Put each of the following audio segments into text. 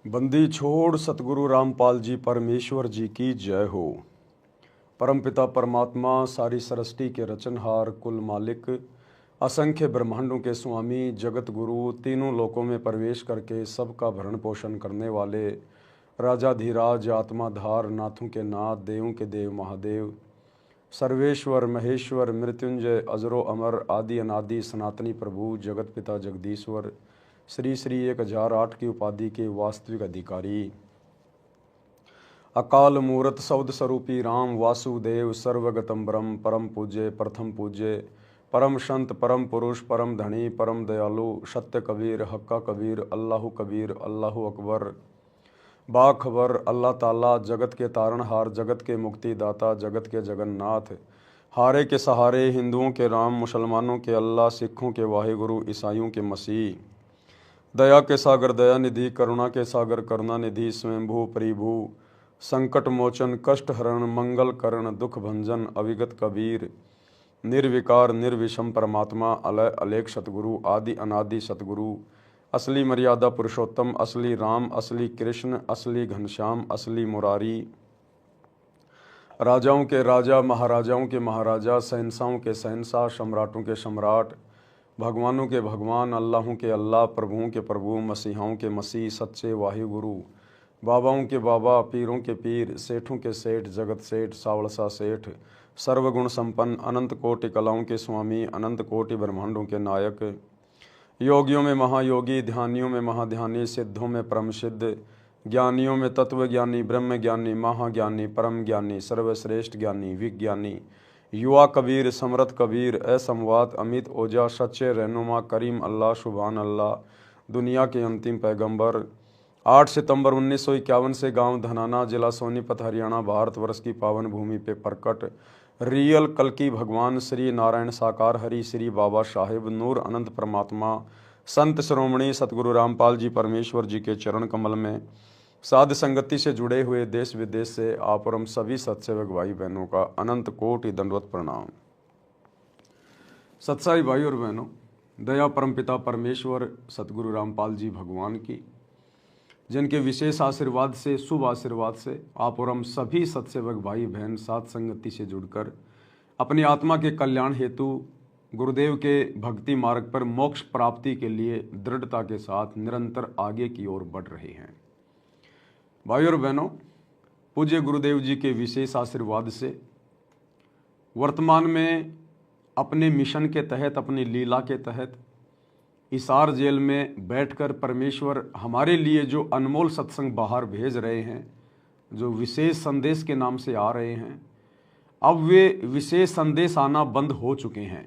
बंदी छोड़ सतगुरु रामपाल जी परमेश्वर जी की जय हो। परमपिता परमात्मा सारी सृष्टि के रचनहार, कुल मालिक, असंख्य ब्रह्मांडों के स्वामी, जगत गुरु, तीनों लोकों में प्रवेश करके सबका भरण पोषण करने वाले राजाधिराज, आत्माधार, नाथों के नाथ, देवों के देव महादेव, सर्वेश्वर महेश्वर, मृत्युंजय, अजरो अमर, आदि अनादि, सनातनी प्रभु, जगत पिता जगदीश्वर, श्री श्री 1008 की उपाधि के वास्तविक अधिकारी, अकाल मूर्त शब्द स्वरूपी राम वासुदेव, सर्वगतम ब्रह्म, परम पूज्य, प्रथम पूज्य, परम संत, परम पुरुष, परम धनी, परम दयालु, सत्य कबीर, हक्का कबीर, अल्लाह कबीर, अल्लाह अकबर, बाखबर, अल्लाह ताला, जगत के तारणहार, जगत के मुक्तिदाता, जगत के जगन्नाथ, हारे के सहारे, हिंदुओं के राम, मुसलमानों के अल्लाह, सिखों के वाहिगुरु, ईसाइयों के मसीह, दया के सागर दया निधि, करुणा के सागर करुणा निधि, स्वयंभू परिभू, संकट मोचन, कष्ट हरण, मंगल करण, दुख भंजन, अविगत कबीर, निर्विकार निर्विषम परमात्मा, अलय अलेख सतगुरु, आदि अनादि सतगुरु, असली मर्यादा पुरुषोत्तम, असली राम, असली कृष्ण, असली घनश्याम, असली मुरारी, राजाओं के राजा, महाराजाओं के महाराजा, शहंशाहों के शहंशाह, सम्राटों के सम्राट, भगवानों के भगवान, अल्लाहों के अल्लाह, प्रभुओं के प्रभु, मसीहाओं के मसीह, सच्चे वाहिगुरु, बाबाओं के बाबा, पीरों के पीर, सेठों के सेठ, जगत सेठ, सावड़सा सेठ, सर्वगुण संपन्न, अनंत कोटि कलाओं के स्वामी, अनंत कोटि ब्रह्मांडों के नायक, योगियों में महायोगी, ध्यानियों में महाध्यानी, सिद्धों में परम सिद्ध, ज्ञानियों में तत्व ज्ञानी, ब्रह्म ज्ञानी, महाज्ञानी, परम ज्ञानी, सर्वश्रेष्ठ ज्ञानी, विज्ञानी, युवा कबीर, समरथ कबीर, असमवात, अमित ओजा, सच्चे रहनुमा, करीम अल्लाह, सुभान अल्लाह, दुनिया के अंतिम पैगंबर, 8 सितंबर 1951 से गांव धनाना, जिला सोनीपत, हरियाणा, भारतवर्ष की पावन भूमि पे प्रकट रियल कल्कि भगवान श्री नारायण साकार हरि श्री बाबा साहेब नूर अनंत परमात्मा, संत श्रोमणी सतगुरु रामपाल जी परमेश्वर जी के चरण कमल में साध संगति से जुड़े हुए देश विदेश से आप और हम सभी सत्सेवक भाई बहनों का अनंत कोटि दंडवत प्रणाम। सत्साई भाई और बहनों, दया परमपिता परमेश्वर सतगुरु रामपाल जी भगवान की, जिनके विशेष आशीर्वाद से, शुभ आशीर्वाद से आप और हम सभी सत्सेवक भाई बहन साथ संगति से जुड़कर अपनी आत्मा के कल्याण हेतु गुरुदेव के भक्ति मार्ग पर मोक्ष प्राप्ति के लिए दृढ़ता के साथ निरंतर आगे की ओर बढ़ रहे हैं। भाई और बहनों, पूज्य गुरुदेव जी के विशेष आशीर्वाद से वर्तमान में अपने मिशन के तहत, अपनी लीला के तहत हिसार जेल में बैठकर परमेश्वर हमारे लिए जो अनमोल सत्संग बाहर भेज रहे हैं, जो विशेष संदेश के नाम से आ रहे हैं, अब वे विशेष संदेश आना बंद हो चुके हैं।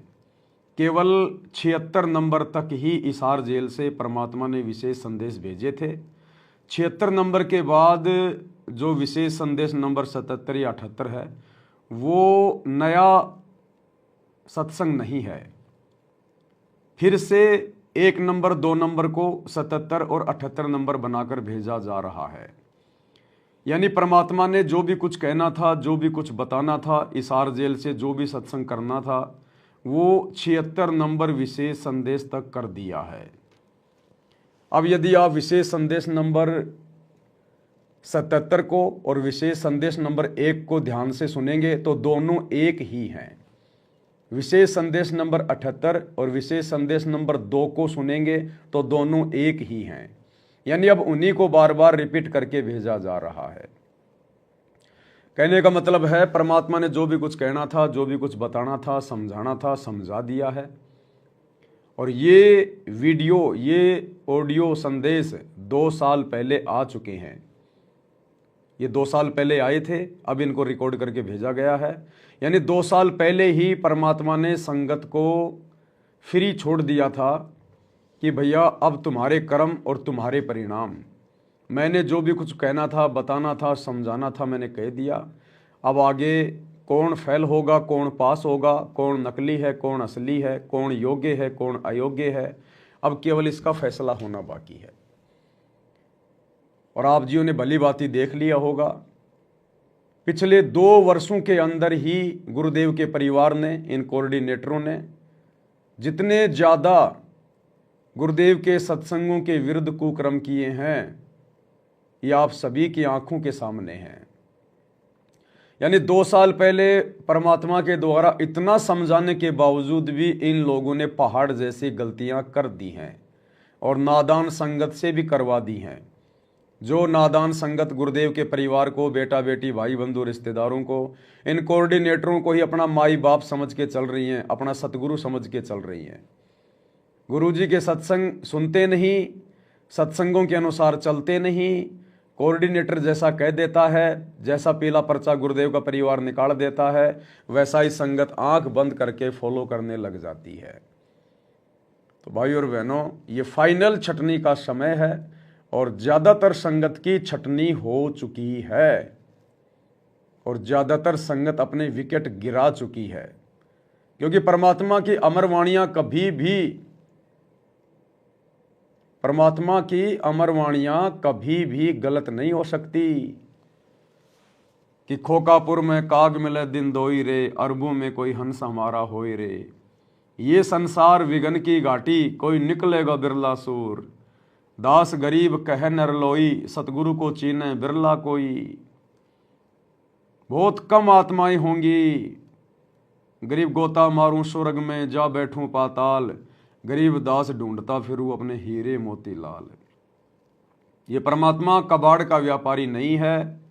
केवल 76 नंबर तक ही हिसार जेल से परमात्मा ने विशेष संदेश भेजे थे। 76 नंबर के बाद जो विशेष संदेश नंबर 77 या 78 है, वो नया सत्संग नहीं है। फिर से 1 नंबर 2 नंबर को 77 और 78 नंबर बनाकर भेजा जा रहा है। यानी परमात्मा ने जो भी कुछ कहना था, जो भी कुछ बताना था, हिसार जेल से जो भी सत्संग करना था, वो 76 नंबर विशेष संदेश तक कर दिया है। अब यदि आप विशेष संदेश नंबर 77 को और विशेष संदेश नंबर 1 को ध्यान से सुनेंगे तो दोनों एक ही हैं। विशेष संदेश नंबर 78 और विशेष संदेश नंबर 2 को सुनेंगे तो दोनों एक ही हैं। यानी अब उन्हीं को बार बार रिपीट करके भेजा जा रहा है। कहने का मतलब है परमात्मा ने जो भी कुछ कहना था, जो भी कुछ बताना था, समझाना था, समझा दिया है। और ये वीडियो, ये ऑडियो संदेश 2 साल पहले आ चुके हैं। ये 2 साल पहले आए थे, अब इनको रिकॉर्ड करके भेजा गया है। यानी 2 साल पहले ही परमात्मा ने संगत को फ्री छोड़ दिया था कि भैया अब तुम्हारे कर्म और तुम्हारे परिणाम, मैंने जो भी कुछ कहना था, बताना था, समझाना था, मैंने कह दिया। अब आगे कौन फेल होगा, कौन पास होगा, कौन नकली है, कौन असली है, कौन योग्य है, कौन अयोग्य है, अब केवल इसका फैसला होना बाकी है। और आप जियों ने भली बात ही देख लिया होगा, पिछले 2 वर्षों के अंदर ही गुरुदेव के परिवार ने, इन कोऑर्डिनेटरों ने जितने ज़्यादा गुरुदेव के सत्संगों के विरुद्ध कुकर्म किए हैं, ये आप सभी की आंखों के सामने हैं। यानी 2 साल पहले परमात्मा के द्वारा इतना समझाने के बावजूद भी इन लोगों ने पहाड़ जैसी गलतियां कर दी हैं और नादान संगत से भी करवा दी हैं। जो नादान संगत गुरुदेव के परिवार को, बेटा बेटी, भाई बंधु, रिश्तेदारों को, इन कोऑर्डिनेटरों को ही अपना माई बाप समझ के चल रही हैं, अपना सतगुरु समझ के चल रही हैं। गुरुजी के सत्संग सुनते नहीं, सत्संगों के अनुसार चलते नहीं, कोऑर्डिनेटर जैसा कह देता है, जैसा पीला पर्चा गुरुदेव का परिवार निकाल देता है, वैसा ही संगत आंख बंद करके फॉलो करने लग जाती है। तो भाई और बहनों, ये फाइनल छटनी का समय है और ज़्यादातर संगत की छटनी हो चुकी है और ज़्यादातर संगत अपने विकेट गिरा चुकी है, क्योंकि परमात्मा की अमर वाणियां कभी भी गलत नहीं हो सकती। कि खोकापुर में काग मिले दिन दोई रे, अरबों में कोई हंस हमारा होई रे, ये संसार विघन की घाटी, कोई निकलेगा बिरला सूर, दास गरीब कह नरलोई, सतगुरु को चीने बिरला कोई। बहुत कम आत्माएं होंगी, गरीब गोता मारूं स्वर्ग में, जा बैठूं पाताल, गरीब दास ढूंढता फिरूं अपने हीरे मोती लाल। ये परमात्मा कबाड़ का व्यापारी नहीं है,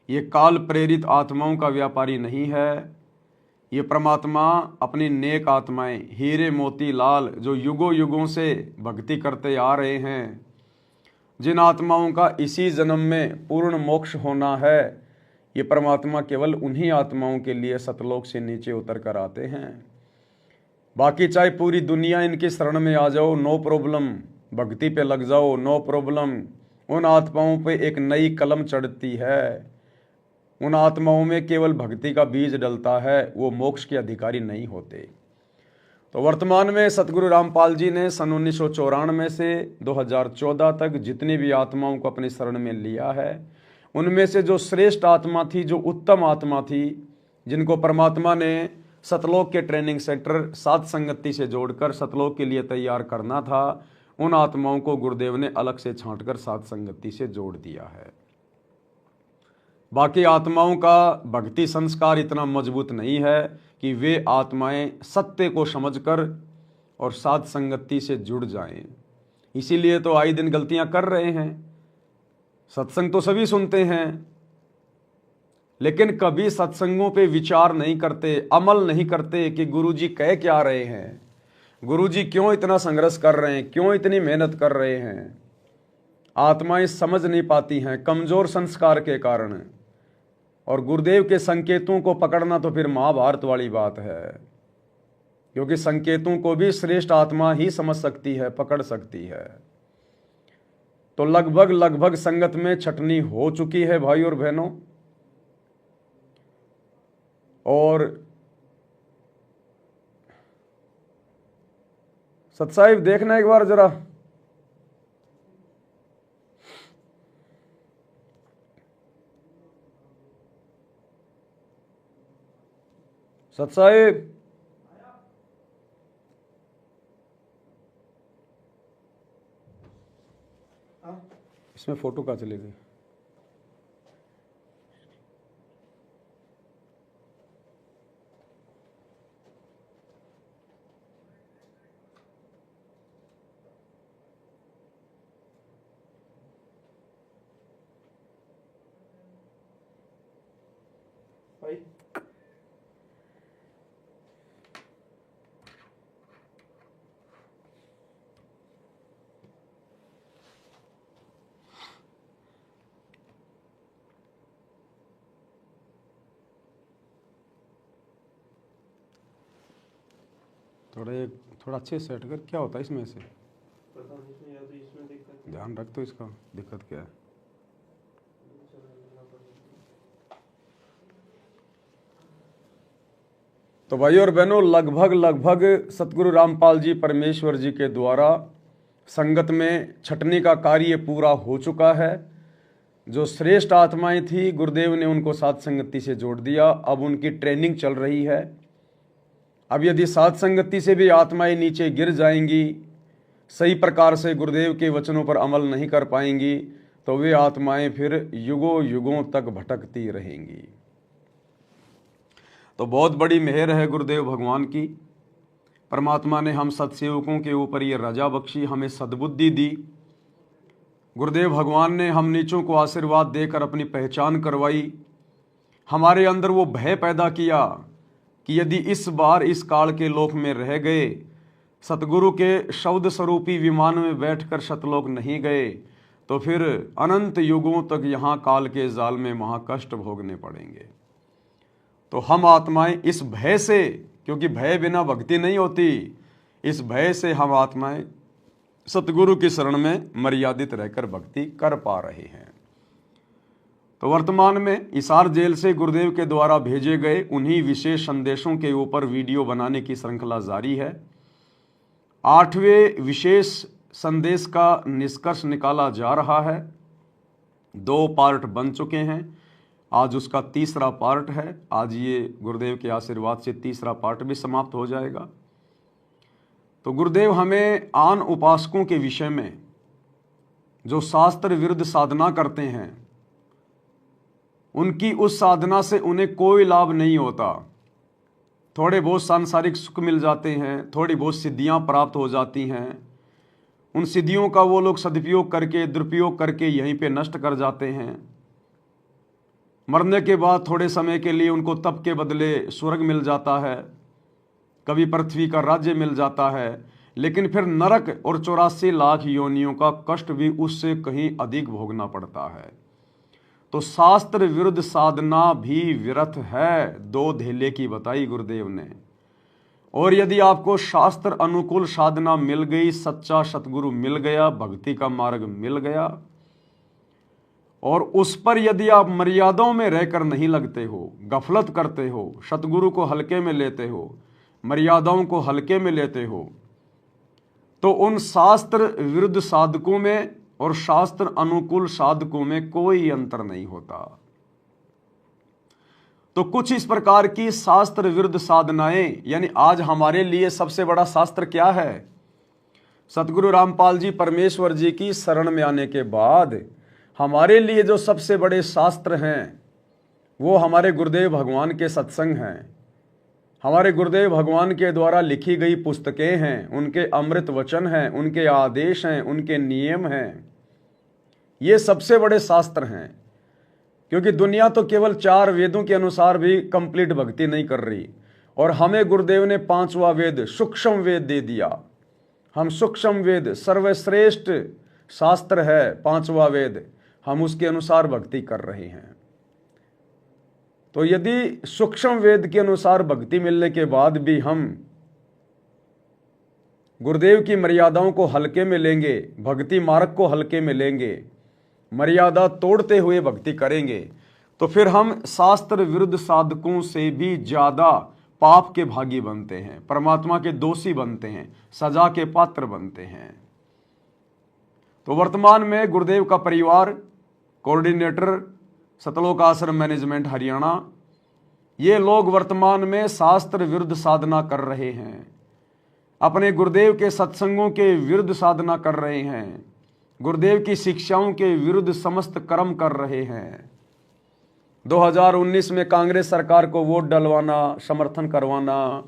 ये काल प्रेरित आत्माओं का व्यापारी नहीं है। ये परमात्मा अपनी नेक आत्माएं, हीरे मोती लाल, जो युगों युगों से भक्ति करते आ रहे हैं, जिन आत्माओं का इसी जन्म में पूर्ण मोक्ष होना है, ये परमात्मा केवल उन्हीं आत्माओं के लिए सतलोक से नीचे उतर कर आते हैं। बाकी चाहे पूरी दुनिया इनकी शरण में आ जाओ, नो प्रॉब्लम, भक्ति पे लग जाओ, नो प्रॉब्लम। उन आत्माओं पे एक नई कलम चढ़ती है, उन आत्माओं में केवल भक्ति का बीज डलता है, वो मोक्ष के अधिकारी नहीं होते। तो वर्तमान में सतगुरु रामपाल जी ने सन 1994 से 2014 तक जितनी भी आत्माओं को अपनी शरण में लिया है, उनमें से जो श्रेष्ठ आत्मा थी, जो उत्तम आत्मा थी, जिनको परमात्मा ने सतलोक के ट्रेनिंग सेंटर सात संगति से जोड़कर सतलोक के लिए तैयार करना था, उन आत्माओं को गुरुदेव ने अलग से छांटकर सात संगति से जोड़ दिया है। बाकी आत्माओं का भक्ति संस्कार इतना मजबूत नहीं है कि वे आत्माएं सत्य को समझकर और सात संगति से जुड़ जाएं। इसीलिए तो आए दिन गलतियां कर रहे हैं। सत्संग तो सभी सुनते हैं, लेकिन कभी सत्संगों पे विचार नहीं करते, अमल नहीं करते कि गुरुजी कह क्या रहे हैं, गुरुजी क्यों इतना संघर्ष कर रहे हैं, क्यों इतनी मेहनत कर रहे हैं। आत्माएं समझ नहीं पाती हैं कमजोर संस्कार के कारण, और गुरुदेव के संकेतों को पकड़ना तो फिर महाभारत वाली बात है, क्योंकि संकेतों को भी श्रेष्ठ आत्मा ही समझ सकती है, पकड़ सकती है। तो लगभग संगत में छटनी हो चुकी है भाई और बहनों। और सत्साहिब देखना एक बार जरा, सत्साहिब इसमें फोटो कहाँ चली गई? थोड़ा अच्छे से सेट कर। क्या होता है इसमें से? पता नहीं, या तो इसमें दिक्कत, ध्यान रख तो इसका दिक्कत क्या है। तो भाई और बहनों, लगभग सतगुरु रामपाल जी परमेश्वर जी के द्वारा संगत में छटनी का कार्य पूरा हो चुका है। जो श्रेष्ठ आत्माएं थी, गुरुदेव ने उनको सात संगति से जोड़ दिया। अब उनकी ट्रेनिंग चल रही है। अब यदि सात संगति से भी आत्माएं नीचे गिर जाएंगी सही प्रकार से गुरुदेव के वचनों पर अमल नहीं कर पाएंगी तो वे आत्माएं फिर युगों युगों तक भटकती रहेंगी। तो बहुत बड़ी मेहर है गुरुदेव भगवान की। परमात्मा ने हम सत्सेवकों के ऊपर ये रजा बख्शी, हमें सद्बुद्धि दी। गुरुदेव भगवान ने हम नीचों को आशीर्वाद देकर अपनी पहचान करवाई। हमारे अंदर वो भय पैदा किया कि यदि इस बार इस काल के लोक में रह गए, सतगुरु के शब्द स्वरूपी विमान में बैठकर सतलोक नहीं गए, तो फिर अनंत युगों तक यहाँ काल के जाल में महाकष्ट भोगने पड़ेंगे। तो हम आत्माएं इस भय से, क्योंकि भय बिना भक्ति नहीं होती, इस भय से हम आत्माएं सतगुरु की शरण में मर्यादित रहकर भक्ति कर पा रहे हैं। तो वर्तमान में हिसार जेल से गुरुदेव के द्वारा भेजे गए उन्हीं विशेष संदेशों के ऊपर वीडियो बनाने की श्रृंखला जारी है। 8वें विशेष संदेश का निष्कर्ष निकाला जा रहा है। 2 पार्ट बन चुके हैं, आज उसका तीसरा पार्ट है। आज ये गुरुदेव के आशीर्वाद से तीसरा पार्ट भी समाप्त हो जाएगा। तो गुरुदेव हमें आन उपासकों के विषय में जो शास्त्र विरुद्ध साधना करते हैं, उनकी उस साधना से उन्हें कोई लाभ नहीं होता। थोड़े बहुत सांसारिक सुख मिल जाते हैं, थोड़ी बहुत सिद्धियां प्राप्त हो जाती हैं। उन सिद्धियों का वो लोग सदुपयोग करके, दुरुपयोग करके यहीं पे नष्ट कर जाते हैं। मरने के बाद थोड़े समय के लिए उनको तप के बदले स्वर्ग मिल जाता है, कभी पृथ्वी का राज्य मिल जाता है, लेकिन फिर नरक और 84 लाख योनियों का कष्ट भी उससे कहीं अधिक भोगना पड़ता है। तो शास्त्र विरुद्ध साधना भी व्यर्थ है, 2 धेले की बताई गुरुदेव ने। और यदि आपको शास्त्र अनुकूल साधना मिल गई, सच्चा सतगुरु मिल गया, भक्ति का मार्ग मिल गया, और उस पर यदि आप मर्यादाओं में रहकर नहीं लगते हो, गफलत करते हो, सतगुरु को हल्के में लेते हो, मर्यादाओं को हल्के में लेते हो, तो उन शास्त्र विरुद्ध साधकों में और शास्त्र अनुकूल साधकों में कोई अंतर नहीं होता। तो कुछ इस प्रकार की शास्त्र विरुद्ध साधनाएं, यानी आज हमारे लिए सबसे बड़ा शास्त्र क्या है? सतगुरु रामपाल जी परमेश्वर जी की शरण में आने के बाद हमारे लिए जो सबसे बड़े शास्त्र हैं वो हमारे गुरुदेव भगवान के सत्संग हैं, हमारे गुरुदेव भगवान के द्वारा लिखी गई पुस्तकें हैं, उनके अमृत वचन हैं, उनके आदेश हैं, उनके नियम हैं। ये सबसे बड़े शास्त्र हैं, क्योंकि दुनिया तो केवल 4 वेदों के अनुसार भी कंप्लीट भक्ति नहीं कर रही, और हमें गुरुदेव ने 5वां वेद सूक्ष्म वेद दे दिया। हम सूक्ष्म वेद, सर्वश्रेष्ठ शास्त्र है 5वां वेद, हम उसके अनुसार भक्ति कर रहे हैं। तो यदि सूक्ष्म वेद के अनुसार भक्ति मिलने के बाद भी हम गुरुदेव की मर्यादाओं को हल्के में लेंगे, भक्ति मार्ग को हल्के में लेंगे, मर्यादा तोड़ते हुए भक्ति करेंगे, तो फिर हम शास्त्र विरुद्ध साधकों से भी ज्यादा पाप के भागी बनते हैं, परमात्मा के दोषी बनते हैं, सजा के पात्र बनते हैं। तो वर्तमान में गुरुदेव का परिवार, कोऑर्डिनेटर सतलोक आश्रम मैनेजमेंट हरियाणा, ये लोग वर्तमान में शास्त्र विरुद्ध साधना कर रहे हैं, अपने गुरुदेव के सत्संगों के विरुद्ध साधना कर रहे हैं, गुरुदेव की शिक्षाओं के विरुद्ध समस्त कर्म कर रहे हैं। 2019 में कांग्रेस सरकार को वोट डलवाना, समर्थन करवाना,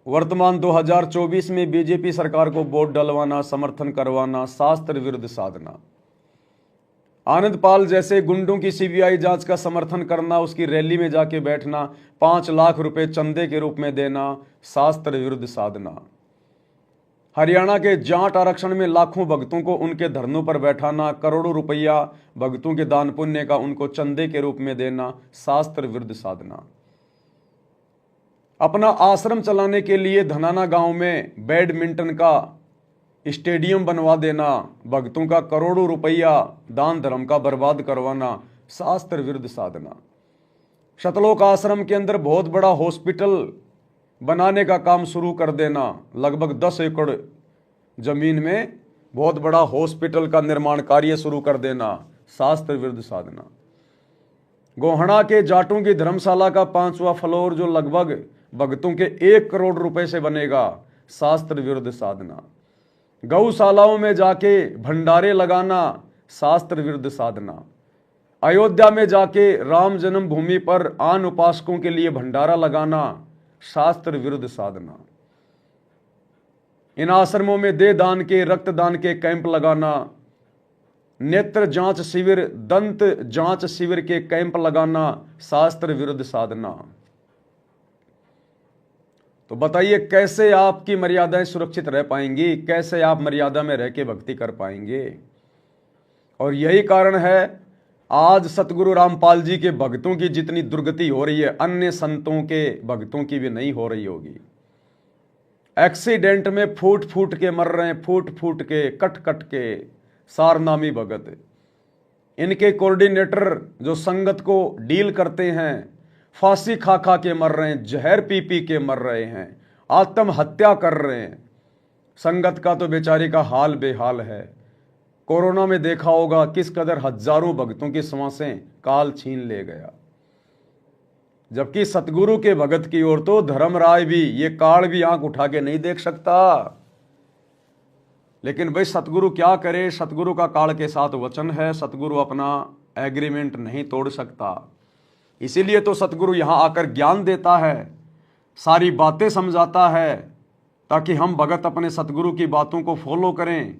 वर्तमान 2024 में बीजेपी सरकार को वोट डलवाना, समर्थन करवाना, शास्त्र विरुद्ध साधना। आनंद पाल जैसे गुंडों की सीबीआई जांच का समर्थन करना, उसकी रैली में जाके बैठना, 5 लाख रुपए चंदे के रूप में देना, शास्त्र विरुद्ध साधना। हरियाणा के जाट आरक्षण में लाखों भक्तों को उनके धरनों पर बैठाना, करोड़ों रुपया भक्तों के दान पुण्य का उनको चंदे के रूप में देना, शास्त्र विरुद्ध साधना। अपना आश्रम चलाने के लिए धनाना गांव में बैडमिंटन का स्टेडियम बनवा देना, भक्तों का करोड़ों रुपया दान धर्म का बर्बाद करवाना, शास्त्र विरुद्ध साधना। सतलोक आश्रम के अंदर बहुत बड़ा हॉस्पिटल बनाने का काम शुरू कर देना, लगभग 10 एकड़ जमीन में बहुत बड़ा हॉस्पिटल का निर्माण कार्य शुरू कर देना, शास्त्र विरुद्ध साधना। गोहना के जाटों की धर्मशाला का 5वां फ्लोर जो लगभग भक्तों के 1 करोड़ रुपए से बनेगा, शास्त्र विरुद्ध साधना। गौशालाओं में जाके भंडारे लगाना शास्त्र विरुद्ध साधना, अयोध्या में जाके राम जन्मभूमि पर आन उपासकों के लिए भंडारा लगाना शास्त्र विरुद्ध साधना, इन आश्रमों में दे दान के रक्तदान के कैंप लगाना, नेत्र जांच शिविर दंत जांच शिविर के कैंप लगाना शास्त्र विरुद्ध साधना। तो बताइए कैसे आपकी मर्यादाएं सुरक्षित रह पाएंगी, कैसे आप मर्यादा में रह के भक्ति कर पाएंगे। और यही कारण है आज सतगुरु रामपाल जी के भक्तों की जितनी दुर्गति हो रही है, अन्य संतों के भक्तों की भी नहीं हो रही होगी। एक्सीडेंट में फूट फूट के मर रहे हैं, फूट फूट के कट कट के सारनामी भगत। इनके कोऑर्डिनेटर जो संगत को डील करते हैं फांसी खा खा के मर रहे हैं, जहर पी पी के मर रहे हैं, आत्महत्या कर रहे हैं। संगत का तो बेचारी का हाल बेहाल है। कोरोना में देखा होगा किस कदर हजारों भक्तों की सांसें काल छीन ले गया, जबकि सतगुरु के भगत की ओर तो धर्मराय भी, ये काल भी आंख उठा के नहीं देख सकता। लेकिन भाई सतगुरु क्या करे, सतगुरु का काल के साथ वचन है, सतगुरु अपना एग्रीमेंट नहीं तोड़ सकता। इसीलिए तो सतगुरु यहां आकर ज्ञान देता है, सारी बातें समझाता है, ताकि हम भगत अपने सतगुरु की बातों को फॉलो करें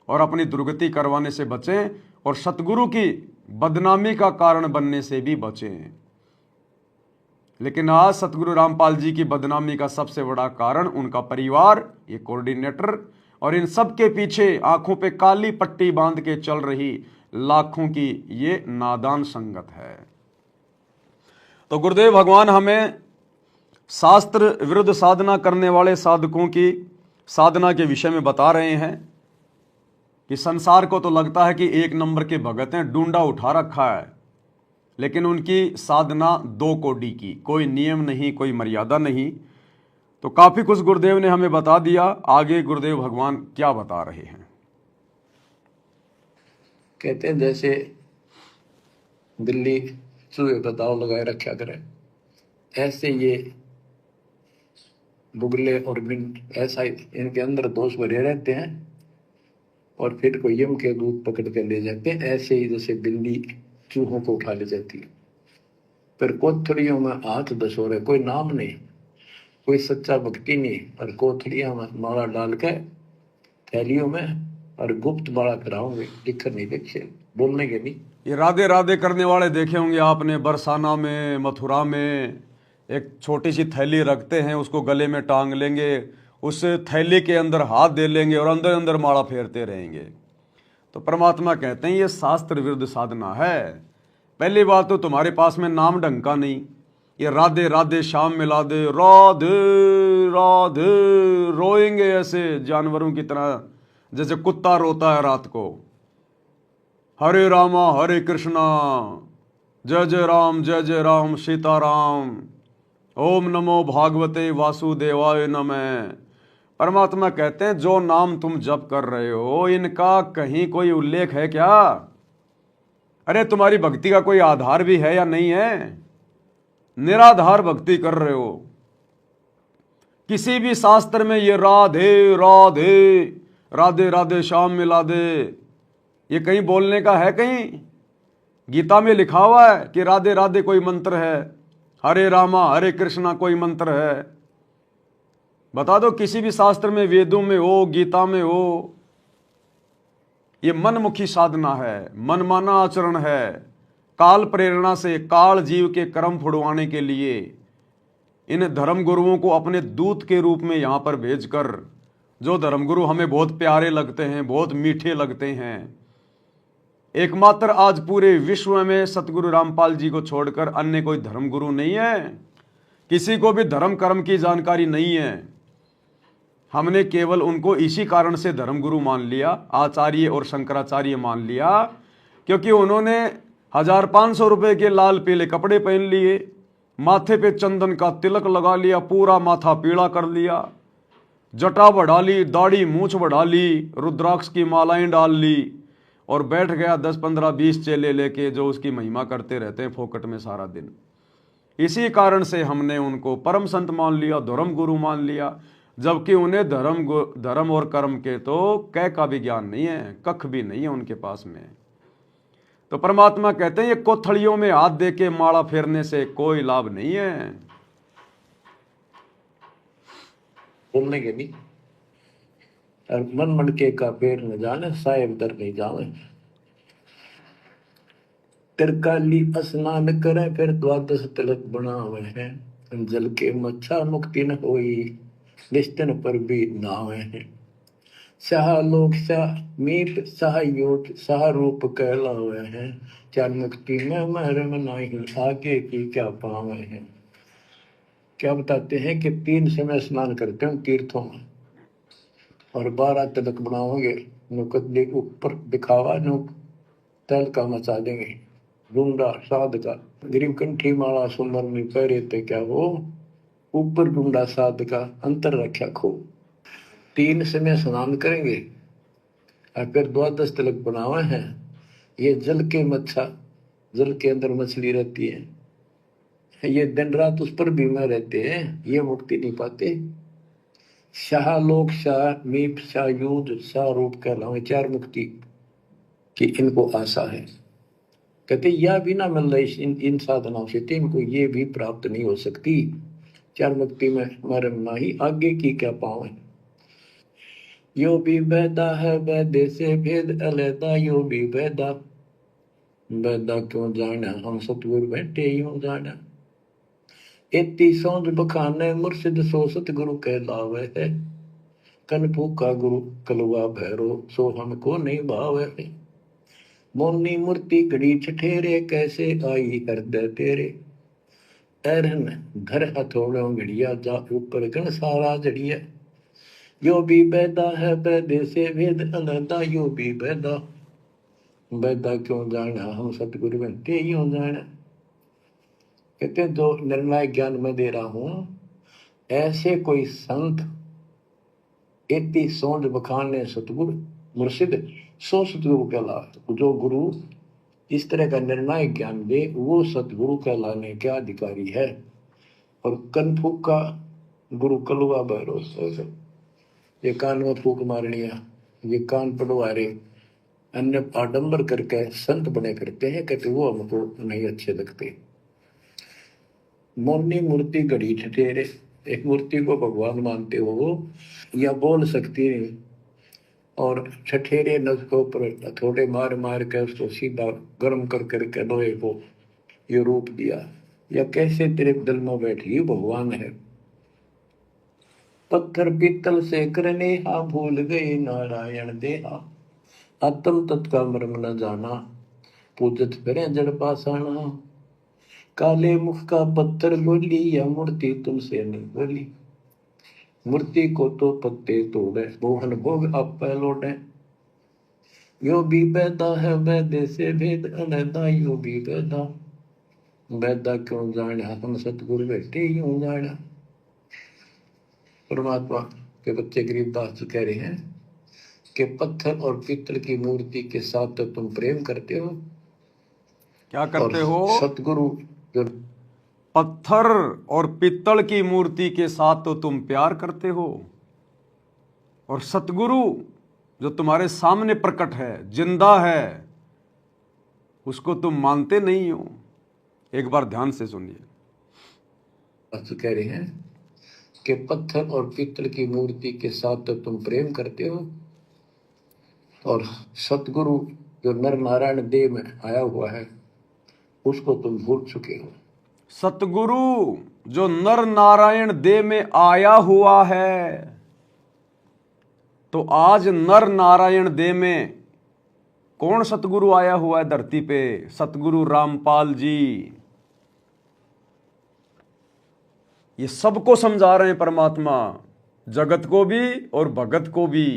और अपनी दुर्गति करवाने से बचें और सतगुरु की बदनामी का कारण बनने से भी बचें। लेकिन आज सतगुरु रामपाल जी की बदनामी का सबसे बड़ा कारण उनका परिवार, ये कोऑर्डिनेटर और इन सब के पीछे आंखों पे काली पट्टी बांध के चल रही लाखों की ये नादान संगत है। तो गुरुदेव भगवान हमें शास्त्र विरुद्ध साधना करने वाले साधकों की साधना के विषय में बता रहे हैं कि संसार को तो लगता है कि एक नंबर के भगत हैं, डूंडा उठा रखा है, लेकिन उनकी साधना दो कोडी की, कोई नियम नहीं, कोई मर्यादा नहीं। तो काफी कुछ गुरुदेव ने हमें बता दिया। आगे गुरुदेव भगवान क्या बता रहे हैं। कहते हैं जैसे बिल्ली चूहे पर दाव लगाए रखा करे, ऐसे ये बुगले और बिन ऐसा इनके अंदर दोष भरे रहते हैं और फिर को यम के दूत पकड़ कर ले जाते हैं। ऐसे ही जैसे बिल्ली चूहों को उठा ले जाती है, फिर कोठड़ियों में हाथ धसो रहे, कोई नाम नहीं, कोई सच्चा भक्ति नहीं, और कोठड़ियों में माला डाल के थैलियों में और गुप्त माला कराओगे, लिखकर नहीं देखे, बोलने के नहीं। ये राधे राधे करने वाले देखे होंगे आपने, बरसाना में, मथुरा में एक छोटी सी थैली रखते हैं, उसको गले में टांग लेंगे, उस थैली के अंदर हाथ दे लेंगे और अंदर अंदर माला फेरते रहेंगे। तो परमात्मा कहते हैं ये शास्त्र विरुद्ध साधना है। पहली बात तो तुम्हारे पास में नाम ढंग का नहीं, ये राधे राधे शाम मिला दे, राधे राधे रोएंगे ऐसे जानवरों की तरह, जैसे कुत्ता रोता है रात को। हरे रामा हरे कृष्णा, जय जय राम सीताराम, ओम नमो भागवते वासुदेवाय नमः। परमात्मा कहते हैं जो नाम तुम जप कर रहे हो इनका कहीं कोई उल्लेख है क्या? अरे तुम्हारी भक्ति का कोई आधार भी है या नहीं है? निराधार भक्ति कर रहे हो। किसी भी शास्त्र में ये राधे राधे राधे राधे श्याम मिला दे, ये कहीं बोलने का है? कहीं गीता में लिखा हुआ है कि राधे राधे कोई मंत्र है, हरे रामा हरे कृष्णा कोई मंत्र है? बता दो किसी भी शास्त्र में, वेदों में हो, गीता में हो। ये मनमुखी साधना है, मनमाना आचरण है। काल प्रेरणा से काल जीव के कर्म फुड़वाने के लिए इन धर्मगुरुओं को अपने दूत के रूप में यहां पर भेजकर, जो धर्मगुरु हमें बहुत प्यारे लगते हैं, बहुत मीठे लगते हैं, एकमात्र आज पूरे विश्व में सतगुरु रामपाल जी को छोड़कर अन्य कोई धर्मगुरु नहीं है। किसी को भी धर्म कर्म की जानकारी नहीं है। हमने केवल उनको इसी कारण से धर्मगुरु मान लिया, आचार्य और शंकराचार्य मान लिया, क्योंकि उन्होंने 1500 रुपए के लाल पीले कपड़े पहन लिए, माथे पे चंदन का तिलक लगा लिया, पूरा माथा पीला कर लिया, जटा बढ़ा ली, दाढ़ी मूछ बढ़ा ली, रुद्राक्ष की मालाएं डाल ली और बैठ गया 10 15 20 चेले लेके जो उसकी महिमा करते रहते हैं फोकट में सारा दिन। इसी कारण से हमने उनको परम संत मान लिया, धर्म गुरु मान लिया। जबकि उन्हें धर्म और कर्म के तो कै का भी ज्ञान नहीं है, कख भी नहीं है उनके पास में। तो परमात्मा कहते हैं ये कोथड़ियों में हाथ दे के माला फेरने से कोई लाभ नहीं है। बोलने के नहीं और मन मटके का पेड़ न जाने, साहेब दर नहीं जावे। तिरकाली स्नान करे फिर द्वादश तिलक बनावे हैं। जल के मच्छा मुक्ति न होई, निश्चन पर भी नावे हैं। शाह लोक शाह मीत शाह योत शाह रूप कहलावे हैं। चार मुक्ति में मरम नहीं, आगे की क्या पावे हैं। क्या बताते हैं कि 3 समय स्नान करते हैं तीर्थों में और 12 तिलक बनाओगे, नुकदे ऊपर दिखावा नु तल का मचा देंगे। डूंडा साध का गरीब कंठी माला सुमर में पहरे ते क्या हो, ऊपर डूंडा साध का अंतर रख्या खो। 3 समय स्नान करेंगे और फिर द्वादश तिलक बनावे हैं। ये जल के मच्छा, जल के अंदर मछली रहती है, ये दिन रात उस पर बीमा रहते हैं, ये मुक्ति नहीं पाते। शाह लोक शाह मीप शाह युद्ध शाह रूप कहलावे। 4 मुक्ति की इनको आशा है। कहते यह भी ना मिल रही इन साधनाओं से, इनको ये भी प्राप्त नहीं हो सकती। 4 मुक्ति में मरम नाही, आगे की क्या पावे। यो भी वैदा है वैदे से भेद अलैदा, यो भी वैदा वैदा क्यों जाना, हम सतगुरु बैठे यूं जाना। इतनी सौंध बखाने मुर्शिद सो सतगुरु कहलावे है। कन फूका गुरु कलवा भैरो, सो हमको नहीं भावे है। मोनी मूर्ति घड़ी ठठेरे, कैसे आई हृदय तेरे। एरन घर हथौड़ों घड़िया, जा ऊपर गण सारा जड़िया। यो भी बैदा है बैदे से भेद अलैदा, यो भी बैदा बैदा क्यों जाना, हम सतगुरु बनते यूं जाना। कहते जो निर्णायक ज्ञान में दे रहा हूं, ऐसे कोई संत इतनी सोच बखाने सतगुरु मुर्शिद सो सतगुरु कहला। जो गुरु इस तरह का निर्णायक ज्ञान दे वो सतगुरु कहलाने के अधिकारी है। और कनफूक का गुरु कलुआ भरोसा, ये कान में फूक मारनिया, ये कान पड़वारे, अन्य आडंबर करके संत बने करते हैं। कहते वो हमको नहीं अच्छे लगते। मोनी मूर्ति घड़ी ठठेरे, एक मूर्ति को भगवान मानते हो या बोल सकती नहीं, और ठठेरे नसकों पर थोड़े मार मार कर उसको सीधा गर्म कर करके लोहे को ये रूप दिया। या कैसे तेरे दिल में बैठी भगवान है। पत्थर पीतल से करने हा, भूल गए नारायण देहा। आत्म तत्व का मर्म न जाना, पूजत फिरे जड़ पासाना। काले मुख का पत्थर बोली, या मूर्ति तुमसे नहीं बोली। मूर्ति को तो पत्ते तोड़े, मोहन भोग आप लौटे। यो भी बैदा है वैदे से भेद अलैदा, यो भी बैदा बैदा क्यों जाना, हम सतगुरु बैठे यूं जाना। परमात्मा के बच्चे गरीबदास जी कह रहे हैं कि पत्थर और पीतल की मूर्ति के साथ तो तुम प्रेम करते हो। क्या करते हो? सतगुरु जो पत्थर और पित्तल की मूर्ति के साथ तो तुम प्यार करते हो, और सतगुरु जो तुम्हारे सामने प्रकट है, जिंदा है, उसको तुम मानते नहीं हो। एक बार ध्यान से सुनिए। कह रहे हैं कि पत्थर और पीतल की मूर्ति के साथ तो तुम प्रेम करते हो, और सतगुरु जो नर नारायण देव में आया हुआ है उसको तुम भूल चुके हो। सतगुरु जो नर नारायण देह में आया हुआ है, तो आज नर नारायण देह में कौन सतगुरु आया हुआ है धरती पे? सतगुरु रामपाल जी। ये सबको समझा रहे हैं परमात्मा, जगत को भी और भगत को भी,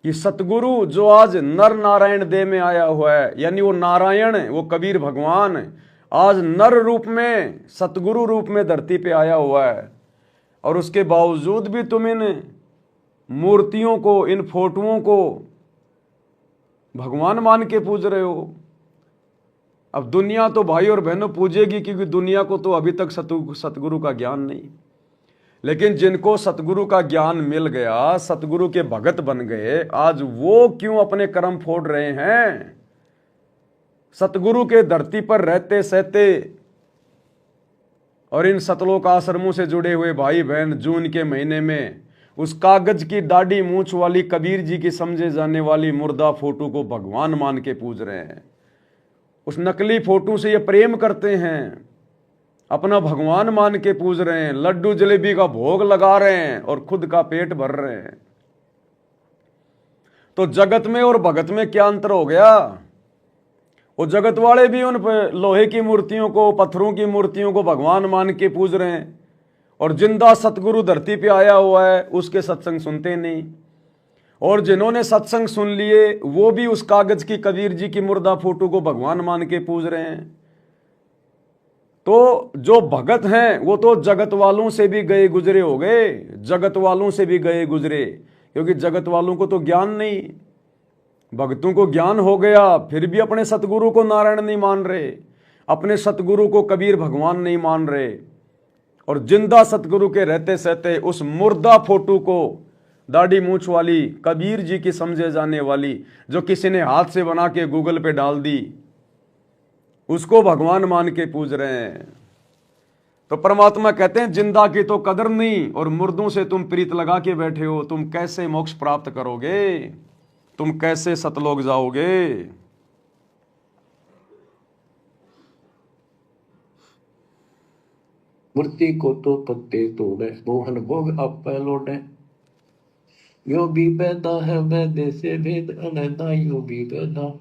कि सतगुरु जो आज नर नारायण देह में आया हुआ है, यानी वो नारायण, वो कबीर भगवान आज नर रूप में, सतगुरु रूप में धरती पे आया हुआ है। और उसके बावजूद भी तुम इन मूर्तियों को, इन फोटोओं को भगवान मान के पूज रहे हो। अब दुनिया तो भाई और बहनों पूजेगी, क्योंकि दुनिया को तो अभी तक सतगुरु का ज्ञान नहीं। लेकिन जिनको सतगुरु का ज्ञान मिल गया, सतगुरु के भगत बन गए, आज वो क्यों अपने कर्म फोड़ रहे हैं? सतगुरु के धरती पर रहते सहते और इन सतलोक आश्रमों से जुड़े हुए भाई बहन जून के महीने में उस कागज की दाढ़ी मूंछ वाली कबीर जी की समझे जाने वाली मुर्दा फोटो को भगवान मान के पूज रहे हैं। उस नकली फोटो से ये प्रेम करते हैं, अपना भगवान मान के पूज रहे हैं, लड्डू जलेबी का भोग लगा रहे हैं और खुद का पेट भर रहे हैं। तो जगत में और भगत में क्या अंतर हो गया? वो जगत वाले भी उन लोहे की मूर्तियों को, पत्थरों की मूर्तियों को भगवान मान के पूज रहे हैं, और जिंदा सतगुरु धरती पे आया हुआ है उसके सत्संग सुनते नहीं। और जिन्होंने सत्संग सुन लिए वो भी उस कागज की कबीर जी की मुर्दा फोटो को भगवान मान के पूज रहे हैं। तो जो भगत हैं वो तो जगत वालों से भी गए गुजरे हो गए, जगत वालों से भी गए गुजरे, क्योंकि जगत वालों को तो ज्ञान नहीं, भक्तों को ज्ञान हो गया, फिर भी अपने सतगुरु को नारायण नहीं मान रहे, अपने सतगुरु को कबीर भगवान नहीं मान रहे। और जिंदा सतगुरु के रहते सहते उस मुर्दा फोटो को, दाढ़ी मूंछ वाली कबीर जी की समझे जाने वाली, जो किसी ने हाथ से बना के गूगल पे डाल दी, उसको भगवान मान के पूज रहे हैं। तो परमात्मा कहते हैं जिंदा की तो कदर नहीं और मुर्दों से तुम प्रीत लगा के बैठे हो, तुम कैसे मोक्ष प्राप्त करोगे? तुम कैसे सतलोक जाओगे? मूर्ति को तो पत्ते तोड़े, मोहन भोग आप लौटे। यो भी पैदा है वैद्य से भेद अलैदा, यो भी पैदा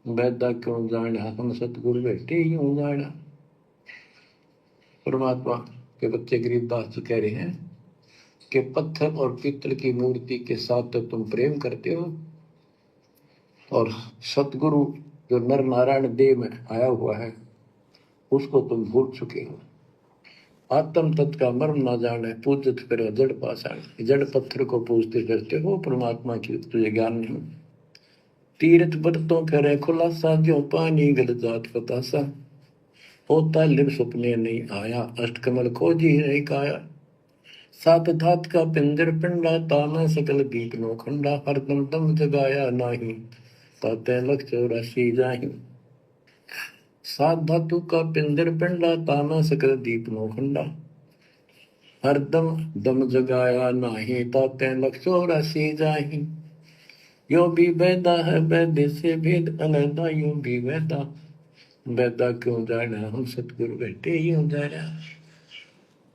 वैदा क्यों जाना, हम सतगुरु बैठे यूं जाना। परमात्मा के बच्चे गरीबदास जी कह रहे हैं कि पत्थर और पीतल की मूर्ति के साथ तो तुम प्रेम करते हो, और सतगुरु जो नर नारायण देव में आया हुआ है उसको तुम भूल चुके हो। आत्म तत्व का मर्म ना जाने, पूजत करो जड़ पाषाण। जड़ पत्थर को पूजते करते हो, परमात्मा की तुझे ज्ञान नहीं। तीर्थ बरतों करे खुलासा, जो पानी गल जात पतासा। होता लिव सपने नहीं आया, अष्टकमल खोजी नहीं काया। सात धात का पिंजर पिंडा, ताना सकल दीप नो खंडा। हरदम दम जगाया नाही, ताते लख 84 जाहि। सात धातु का पिंजर पिंडा, ताना सकल दीप नो खंडा। हरदम दम जगाया नाही, ताते लख 84 जाहि। यो भी वैदा है वैद्य से भेद अलैदा, यो भी वैदा वैदा क्यों जाना, हम सतगुरु बैठे यूं जाना।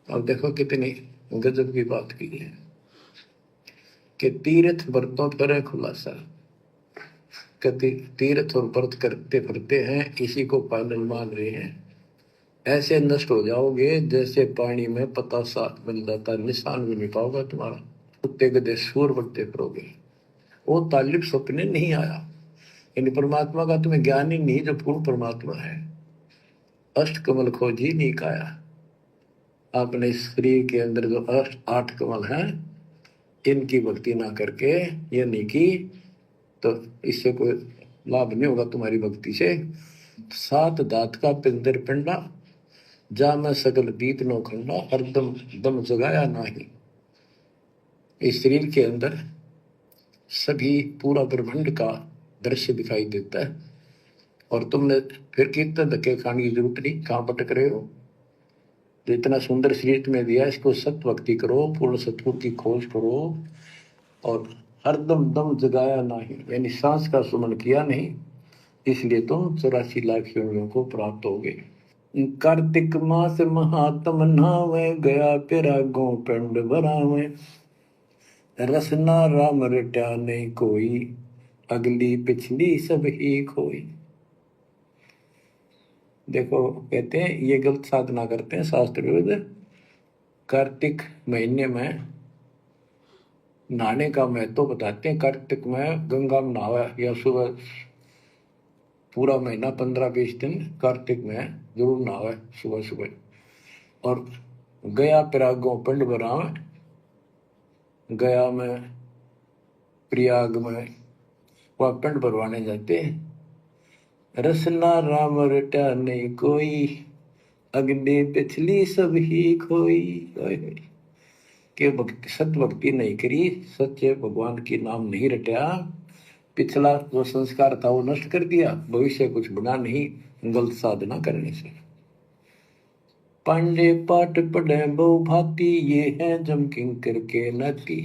अब देखो कितनी गजब की बात की है कि तीर्थ व्रतों पर खुलासा। कति तीर्थ और व्रत करते फिरते हैं, इसी को पालन मान रहे हैं। ऐसे नष्ट हो जाओगे जैसे पानी में पतासा बन जाता, निशान भी नहीं पाओगे तुम्हारा। कुत्ते गधे सूर बनते फिरोगे। वो तालिब सपने नहीं आया, यानी परमात्मा का तुम्हें ज्ञान ही नहीं, जो पूर्ण परमात्मा है। अष्ट कमल खोजी नहीं काया। अपने शरीर के अंदर जो 8 कमल हैं इनकी भक्ति ना करके ये नहीं की तो इससे कोई लाभ नहीं होगा तुम्हारी भक्ति से। 7 दात का पिंदर पिंडा, जा मैं सकल दीप नो खंडा। हरदम दम जगाया नाही। इस शरीर के अंदर सभी पूरा ब्रह्मांड का दृश्य दिखाई देता है, और तुमने फिर कीर्तन धक्के खाने की जरूरत नहीं। कहाँ भटक रहे हो? तो इतना सुंदर शरीर में दिया, इसको सत भक्ति करो, पूर्ण सतगुरु की खोज करो, और हरदम दम जगाया नहीं, यानी सांस का सुमन किया नहीं, इसलिए तुम 84 लाख योनियों को प्राप्त हो गए। कार्तिक मास महात्म नावे, गया पिरागों पिंड भरावे। रसना राम रट्या नहीं कोई, अगली पिछली सब ही खोई। देखो कहते हैं ये गलत साधना करते हैं शास्त्र विरुद्ध। कार्तिक महीने में नहाने का महत्व बताते हैं। कार्तिक में गंगा में नहावा, या सुबह पूरा महीना 15-20 दिन कार्तिक में जरूर नहावा सुबह सुबह। और गया पिरागों पिंड भरावे, गया में प्रयाग में वह पिंड भरवाने जाते हैं। रसना राम रटा नहीं कोई, अगले पिछली सब ही खोई। कि सत्य भक्ति नहीं करी, सच्चे भगवान की नाम नहीं रटा, पिछला जो संस्कार था वो नष्ट कर दिया, भविष्य कुछ बना नहीं गलत साधना करने से। पांडे पाठ पढ़े बहु भांति, ये है जम किंकर के नाती।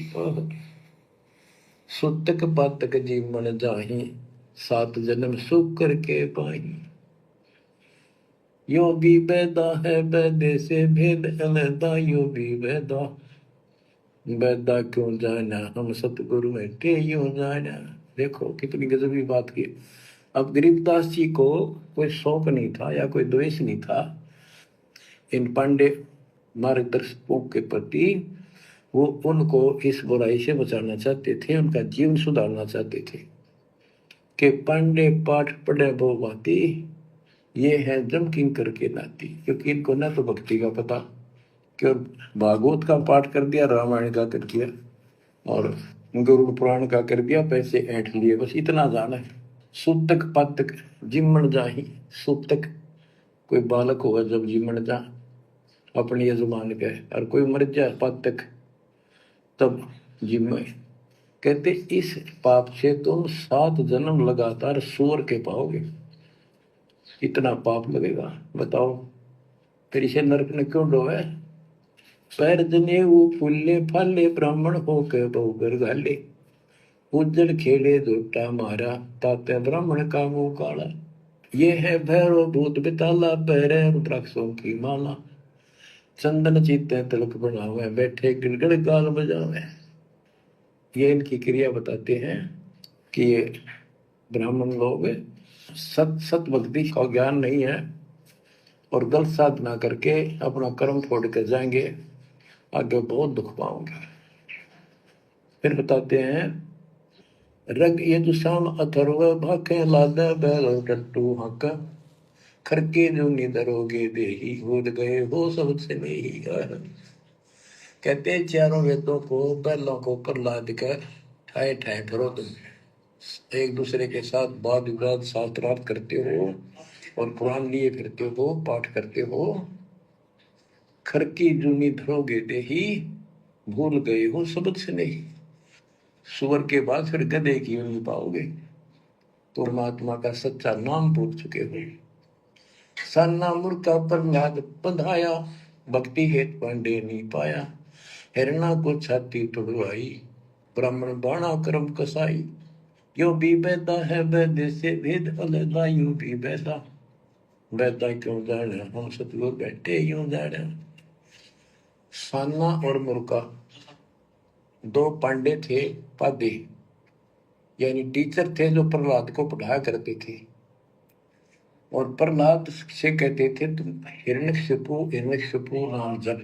सुतक पातक जीवन जाही, 7 जन्म सुख करके पाही। यो भी वेदा है वेदे से भेद अलैदा, यो भी वेदा वेदा क्यों जाना, हम सतगुरु बैठे यूं जाना। देखो कितनी गजबी बात की। अब गरीबदास जी को कोई शौक नहीं था या कोई द्वेष नहीं था इन पांडे मार्गदर्शकों के प्रति। वो उनको इस बुराई से बचाना चाहते थे, उनका जीवन सुधारना चाहते थे कि पांडे पाठ पढ़े बहु भांति, ये है जम किंकर के नाती। क्योंकि इनको ना तो भक्ति का पता, क्यों भागवत का पाठ कर दिया, रामायण का कर दिया और गरुड़ पुराण का कर दिया, पैसे ऐंठ लिए, बस इतना जाना है। सुतक पातक जिमण जाही, सुतक कोई बालक होगा जब जिमण जा अपने यजमान के, और कोई मर जाए पातक तब जिम। कहते इस पाप से तुम 7 जन्म लगातार सूअर के पाओगे। इतना पाप लगेगा, बताओ फिर इसे नरक ने क्यों डोवे। पैर जने वो फूले फाले, ब्राह्मण हो के बहुगर गाले, उज्जड़ खेले झूठा मारा, ताते ब्राह्मण का मुंह काला। ये है भैरव भूत बिताला, पैरे रुद्राक्षों की माला, चंदन चीते तिलक बनावे, बैठे गिड़गड़ गाल बजावे। ये इनकी क्रिया बताते हैं कि ये ब्राह्मण लोग सत भक्ति का ज्ञान नहीं है और गलत साधना करके अपना कर्म फोड़ कर जाएंगे, आगे बहुत दुख पाओगे। फिर बताते हैं रग यजुषाम अथर्व भाखे, लादे बैल टट्टू हक, खरके जो निधरोगे देही, होद गए हो सबसे नहीं। कहते चारों वेदों को बैलों को ऊपर लाद कर ठाए ठाए फिरो, तुम एक दूसरे के साथ वाद विवाद शास्त्रार्थ करते हो और कुरान लिए फिरते हो, पाठ करते हो। खरकी जूनी धरोगे देही, भूल गए हो सबद से नहीं। सुअर के बाद फिर गधे की यूं पाओगे, तो परमात्मा का सच्चा नाम भूल चुके हो। सन्ना मुर्का प्रहलाद बंधाया, भक्ति हेत पांडे नहीं पाया। हिरणा को छाती तुड़वाई, ब्राह्मण बाणा कर्म कसाई। यो भी बैदा है वैद्य से भेद अलैदा, यूं भी बैदा बैदा क्यों जाना, हम सतगुरु बैठे यूं जाना। सान्ना और मुर्का 2 पांडे थे, पादे यानी टीचर थे जो प्रहलाद को पढ़ाया करते थे। और प्रहलाद से कहते थे तुम हिरण्यकशिपु नाम जप।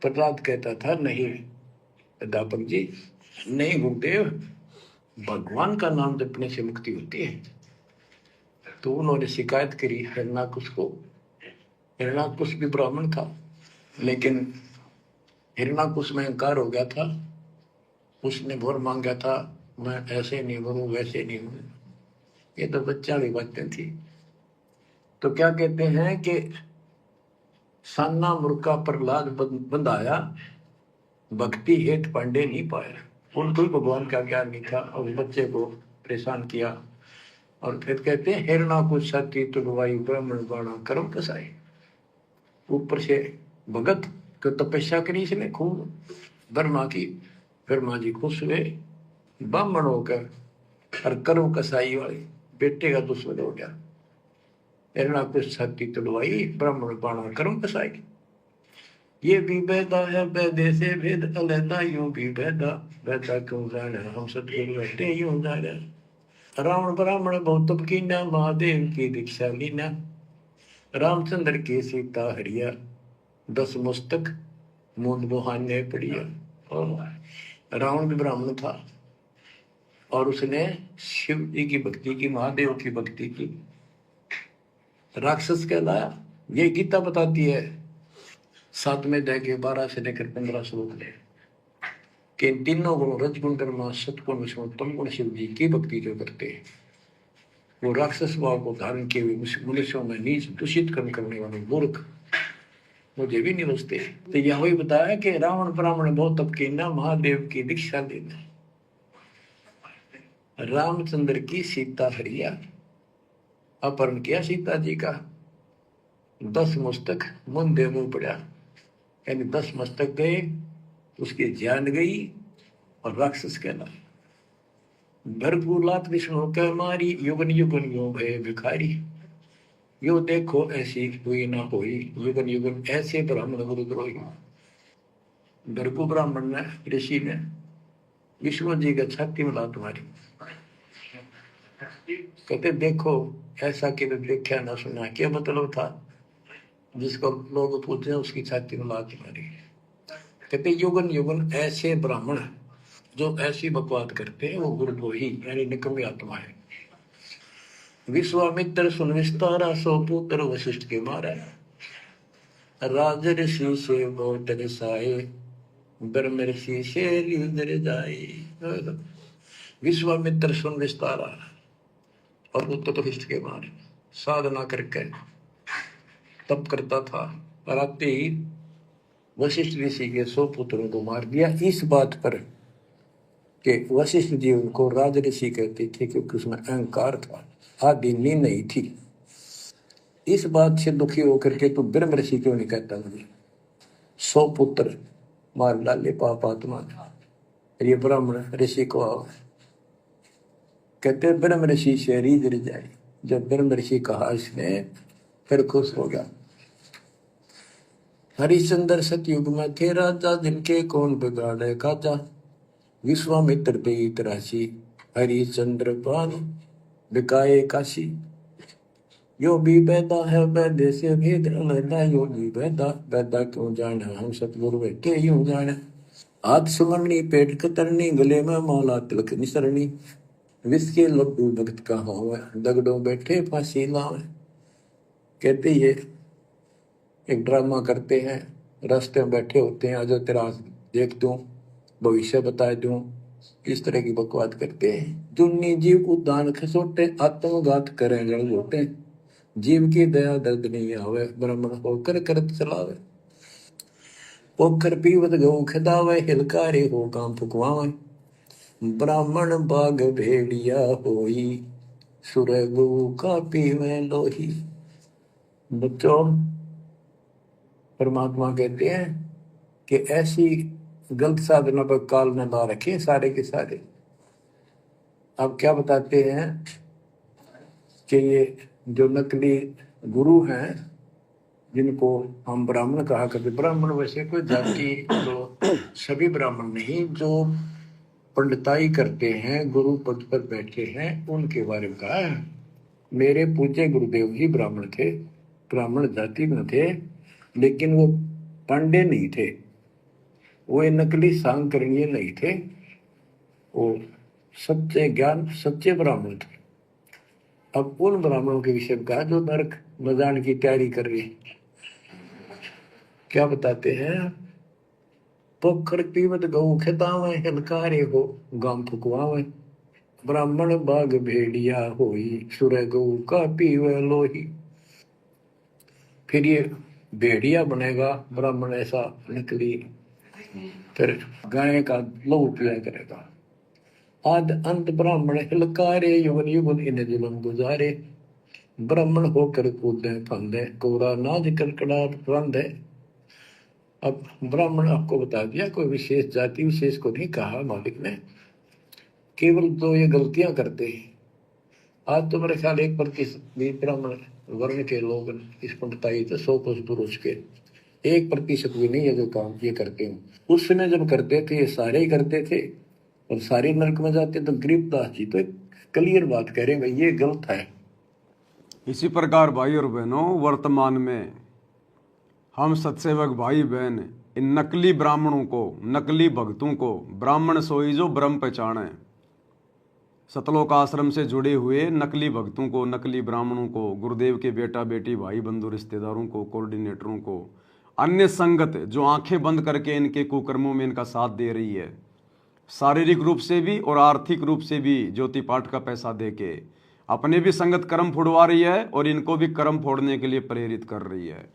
प्रहलाद कहता था नहीं अध्यापक जी, नहीं गुरुदेव, भगवान का नाम जपने से मुक्ति होती है। तो उन्होंने शिकायत करी हिरण्याकुश को। हिरण्याकुश भी ब्राह्मण था, लेकिन हिरण्याकुश में अहंकार हो गया था। उसने भोर मांगा था, मैं ऐसे नहीं मरूं वैसे नहीं मरूं। ये तो बच्चा भी बातें थी। तो क्या कहते हैं कि सान्ना मुर्का प्रहलाद बंधाया, भक्ति हेत पांडे नहीं पाया। उनको भगवान का ज्ञान नहीं था और बच्चे को परेशान किया। और फिर कहते हैं हिरण्याकुश छाती तुड़वाई, ब्राह्मण बाणा कर्म कसाई। ऊपर से भगत को तपस्या करी इसने खूब ब्रह्मा की, ब्रह्मा जी खुश हुए, ब्राह्मण होकर और कर्म कसाई वाले बेटे का दुश्मन हो गया। हिरण्याकुश छाती तुड़वाई, ब्राह्मण बाणा कर्म कसाई। ये भी बैदा है बैदे से भेद अलैदा, यूं भी बैदा बैदा क्यों जाना, हम सतगुरु बैठे यूं जाना। रावण ब्राह्मण बहुत तप कीना, महादेव की दीक्षा लीना। रामचंद्र की सीता हरिया, 10 मुस्तक मूंद बुहाने पड़िया। और रावण भी ब्राह्मण था और उसने शिव जी की भक्ति की, महादेव की भक्ति की, राक्षस कहलाया। ये गीता बताती है 7वें अध्याय के 12 से लेकर 15 श्लोक में कि इन तीनों गुण रजगुण कर्मा सतगुण विष्णु तम गुण शिव जी की भक्ति जो करते हैं वो राक्षस भाव को धारण किए हुए मनुष्यों में नीच दूषित कर्म करने वाले मूर्ख मुझे भी नहीं बचते। तो यहाँ वही बताया कि रावण ब्राह्मण बहुत तप कीना, महादेव की दीक्षा लेना। रामचंद्र की सीता हरिया, अपहरण किया सीता जी का, 10 मस्तक मुंदे मुंह पड़ा, यानी 10 मस्तक गए, उसकी जान गई और राक्षस कहला। भरपूर विष्णु कह मारी, युगन युगन यो भय भिखारी। यो देखो ऐसी हुई ना होई, युगन युगन ऐसे ब्राह्मण गुरुद्रोही। भरपूर ब्राह्मण ने, ऋषि ने विष्णु जी का छाती में लात मारी, कहते देखो ऐसा कि देखा ना सुना। क्या मतलब था? जिसको लोग पूछते हैं उसकी छाती में लात मारी। कहते युगन युगन ऐसे ब्राह्मण जो ऐसी बकवाद करते हैं वो गुरुद्रोही यानी निकम्मी आत्मा है। विश्वामित्र सुन विस्तारा, सो पुत्र वशिष्ठ के मारा। राज ऋषि से बहुत रसाए, ब्रह्म ऋषि से लीदर जाए। विश्वामित्र सुन विस्तारा और पुत्र वशिष्ठ के मारे। साधना करके तप करता था, और आते ही वशिष्ठ ऋषि के 100 पुत्रों को मार दिया। इस बात पर कि वशिष्ठ जी उनको राज ऋषि कहते थे क्योंकि उसमें अहंकार था, आदि नींद नहीं थी। इस बात से दुखी होकर के तो ब्रह्म ऋषि क्यों नहीं कहता? मुझे 100 पुत्र मार डाले पापात्मा ने। ये ब्राह्मण ऋषि को कहते ब्रह्म ऋषि से रीझ जाए। जब ब्रह्म ऋषि कहा इसने, फिर खुश हो गया। हरिश्चंद्र सतयुग में थे राजा, जिनके कौन बिगाड़े खाजा। विश्वामित्र देत राशि, हरिश्चंद्र पान बिकाए काशी। यो भी बैदा है बैदे से भेद अलैदा, यो भी बैदा बैदा क्यों जाने, हम सतगुरु बैठे यूं जाने। हाथ सुमरनी पेट कतरनी, गले में माला तिलक निसरनी। विष के लड्डू भगत का हो, दगड़ों बैठे फांसी लावे। कहते ये एक ड्रामा करते हैं, रास्ते में बैठे होते हैं, आज तेरा देख दूं, भविष्य बता दूं, इस तरह की बकवाद करते हैं। जुन्नी जीव उद्यान खसोटे, आत्मघात करें जड़ घोटे। जीव की दया दर्द नहीं आवे, ब्राह्मण होकर करत चलावे। पोखर पीवत गऊ खिदावे, हिलकारे हो काम फुकवावे। ब्राह्मण बाग भेड़िया होई, सुर गऊ का पीवे लोही। बच्चों, परमात्मा कहते हैं कि ऐसी गलत साधना पर काल न ला रखे सारे के सारे। अब क्या बताते हैं कि ये जो नकली गुरु हैं, जिनको हम ब्राह्मण कहा करते, ब्राह्मण वैसे कोई जाति तो सभी ब्राह्मण नहीं, जो पंडिताई करते हैं, गुरु पद पर बैठे हैं, उनके बारे में कहा है। मेरे पूज्य गुरुदेव ही ब्राह्मण थे, ब्राह्मण जाति में थे, लेकिन वो पांडे नहीं थे, वो नकली सांकरणीय नहीं थे, वो सच्चे ज्ञान सच्चे ब्राह्मण थे। अब उन ब्राह्मणों के विषय में कहा जो नरक में जाने की तैयारी कर रहे हैं। क्या बताते हैं? पोखर पीवत गऊ खितावे, हिलकारे हो गाम फुकवावे। ब्राह्मण बाग भेड़िया होई, सुर गऊ का पीवे लोही। फिर ये भेड़िया बनेगा ब्राह्मण, ऐसा नकली, फिर गाय का लहू पिया करेगा। आद अंत ब्राह्मण हिलकारे, युगन युगन इन जुलम गुजारे। ब्राह्मण होकर कूदे फंदे, कोरा नाज कड़कड़ाट रंधे। अब ब्राह्मण आपको बता दिया, कोई विशेष जाति विशेष को नहीं कहा मालिक ने, केवल तो ये गलतियां करते हैं। आज तो मेरे ख्याल 1% भी ब्राह्मण वर्ण के लोग इस पंडिताई से 100 कोस दूर उसके 1% भी नहीं है जो काम ये करते हैं। उस समय जब करते थे ये सारे ही करते थे और सारे नरक में जाते, तो गरीबदास जी तो क्लियर बात कह रहे हैं, भाई ये गलत है। इसी प्रकार भाई और बहनों, वर्तमान में हम सत्सेवक भाई बहन इन नकली ब्राह्मणों को, नकली भक्तों को, ब्राह्मण सोई जो ब्रह्म पहचाने, सतलोक आश्रम से जुड़े हुए नकली भक्तों को, नकली ब्राह्मणों को, गुरुदेव के बेटा बेटी भाई बंधु रिश्तेदारों को, कोऑर्डिनेटरों को, अन्य संगत जो आंखें बंद करके इनके कुकर्मों में इनका साथ दे रही है, शारीरिक रूप से भी और आर्थिक रूप से भी ज्योति पाठ का पैसा दे के अपने भी संगत कर्म फोड़वा रही है और इनको भी कर्म फोड़ने के लिए प्रेरित कर रही है।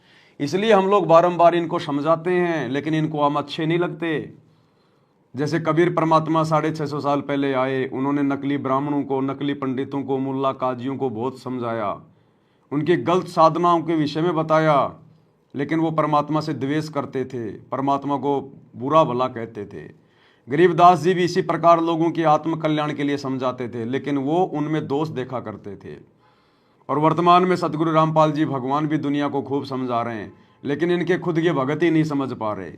इसलिए हम लोग बारंबार इनको समझाते हैं, लेकिन इनको हम अच्छे नहीं लगते। जैसे कबीर परमात्मा 650 साल पहले आए, उन्होंने नकली ब्राह्मणों को, नकली पंडितों को, मुल्ला काजियों को बहुत समझाया, उनकी गलत साधनाओं के विषय में बताया, लेकिन वो परमात्मा से द्वेष करते थे, परमात्मा को बुरा भला कहते थे। गरीबदास जी भी इसी प्रकार लोगों की आत्म कल्याण के लिए समझाते थे, लेकिन वो उनमें दोष देखा करते थे। और वर्तमान में सतगुरु रामपाल जी भगवान भी दुनिया को खूब समझा रहे हैं, लेकिन इनके खुद के भगत ही नहीं समझ पा रहे।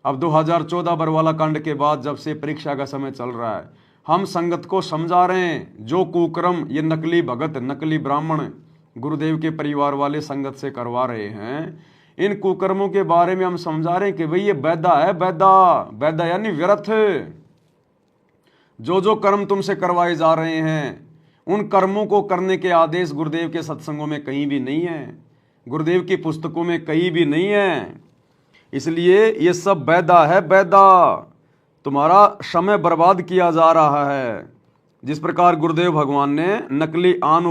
अब 2014 बरवाला कांड के बाद जब से परीक्षा का समय चल रहा है, हम संगत को समझा रहे हैं, जो कुकर्म ये नकली भगत, नकली ब्राह्मण गुरुदेव के परिवार वाले संगत से करवा रहे हैं, इन कुकर्मों के बारे में हम समझा रहे हैं कि भाई ये बैदा है, बैदा यानी व्यर्थ। जो जो कर्म तुमसे करवाए जा रहे हैं, उन कर्मों को करने के आदेश गुरुदेव के सत्संगों में कहीं भी नहीं है, गुरुदेव की पुस्तकों में कहीं भी नहीं है। इसलिए ये सब बैदा है, बैदा। तुम्हारा समय बर्बाद किया जा रहा है। जिस प्रकार गुरुदेव भगवान ने नकली आन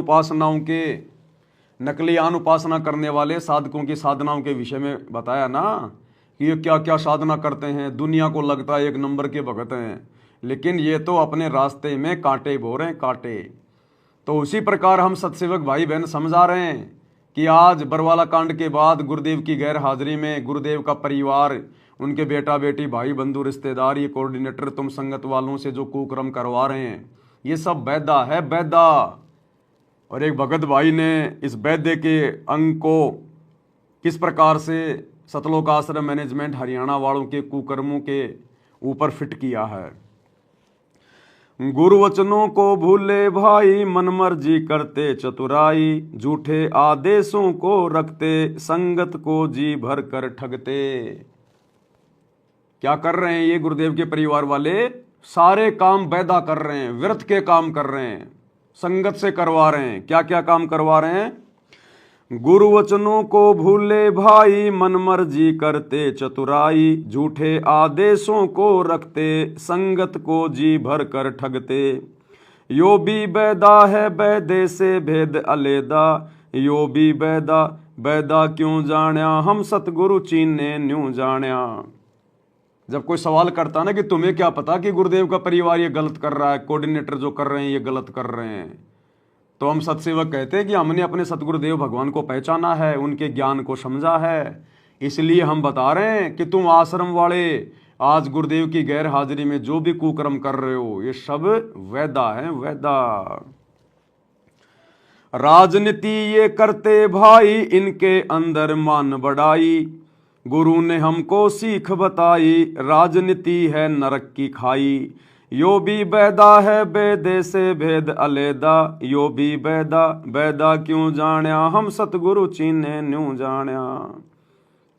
उपासना करने वाले साधकों की साधनाओं के विषय में बताया ना, कि ये क्या क्या साधना करते हैं, दुनिया को लगता है एक नंबर के भगत हैं, लेकिन ये तो अपने रास्ते में कांटे बो रहे हैं, कांटे। तो उसी प्रकार हम सत्सेवक भाई बहन समझा रहे हैं कि आज बरवाला कांड के बाद गुरुदेव की गैर हाजिरी में गुरुदेव का परिवार, उनके बेटा बेटी, भाई बंधु, रिश्तेदार, ये कोऑर्डिनेटर, तुम संगत वालों से जो कुकर्म करवा रहे हैं, ये सब बैदा है, बैदा। और एक भगत भाई ने इस बैदे के अंग को किस प्रकार से सतलोक आश्रम मैनेजमेंट हरियाणा वालों के कुकर्मों के ऊपर फिट किया है। गुरुवचनों को भूले भाई, मन मर्जी करते चतुराई, झूठे आदेशों को रखते, संगत को जी भर कर ठगते। क्या कर रहे हैं ये गुरुदेव के परिवार वाले? सारे काम बैदा कर रहे हैं, व्यर्थ के काम कर रहे हैं, संगत से करवा रहे हैं। क्या क्या काम करवा रहे हैं? गुरुवचनों को भूले भाई, मन मर्जी करते चतुराई, झूठे आदेशों को रखते, संगत को जी भर कर ठगते। यो भी बैदा है, बैदे से भेद अलेदा, यो भी बैदा, बैदा क्यों जाण्या, हम सतगुरु चीने न्यू जाण्या। जब कोई सवाल करता ना कि तुम्हें क्या पता कि गुरुदेव का परिवार ये गलत कर रहा है, कोऑर्डिनेटर जो कर रहे हैं ये गलत कर रहे हैं, तो हम सत्सेवक कहते हैं कि हमने अपने सतगुरुदेव भगवान को पहचाना है, उनके ज्ञान को समझा है, इसलिए हम बता रहे हैं कि तुम आश्रम वाले आज गुरुदेव की गैर हाजिरी में जो भी कुकर्म कर रहे हो, ये सब वैदा है, वैदा। राजनीति ये करते भाई, इनके अंदर मान बढ़ाई, गुरु ने हमको सीख बताई, राजनीति है नरक की खाई। यो भी बैदा है, बैदे से भेद अलेदा, यो भी बैदा, बैदा क्यों जाण्या, हम सतगुरु चीने न्यू जाण्या।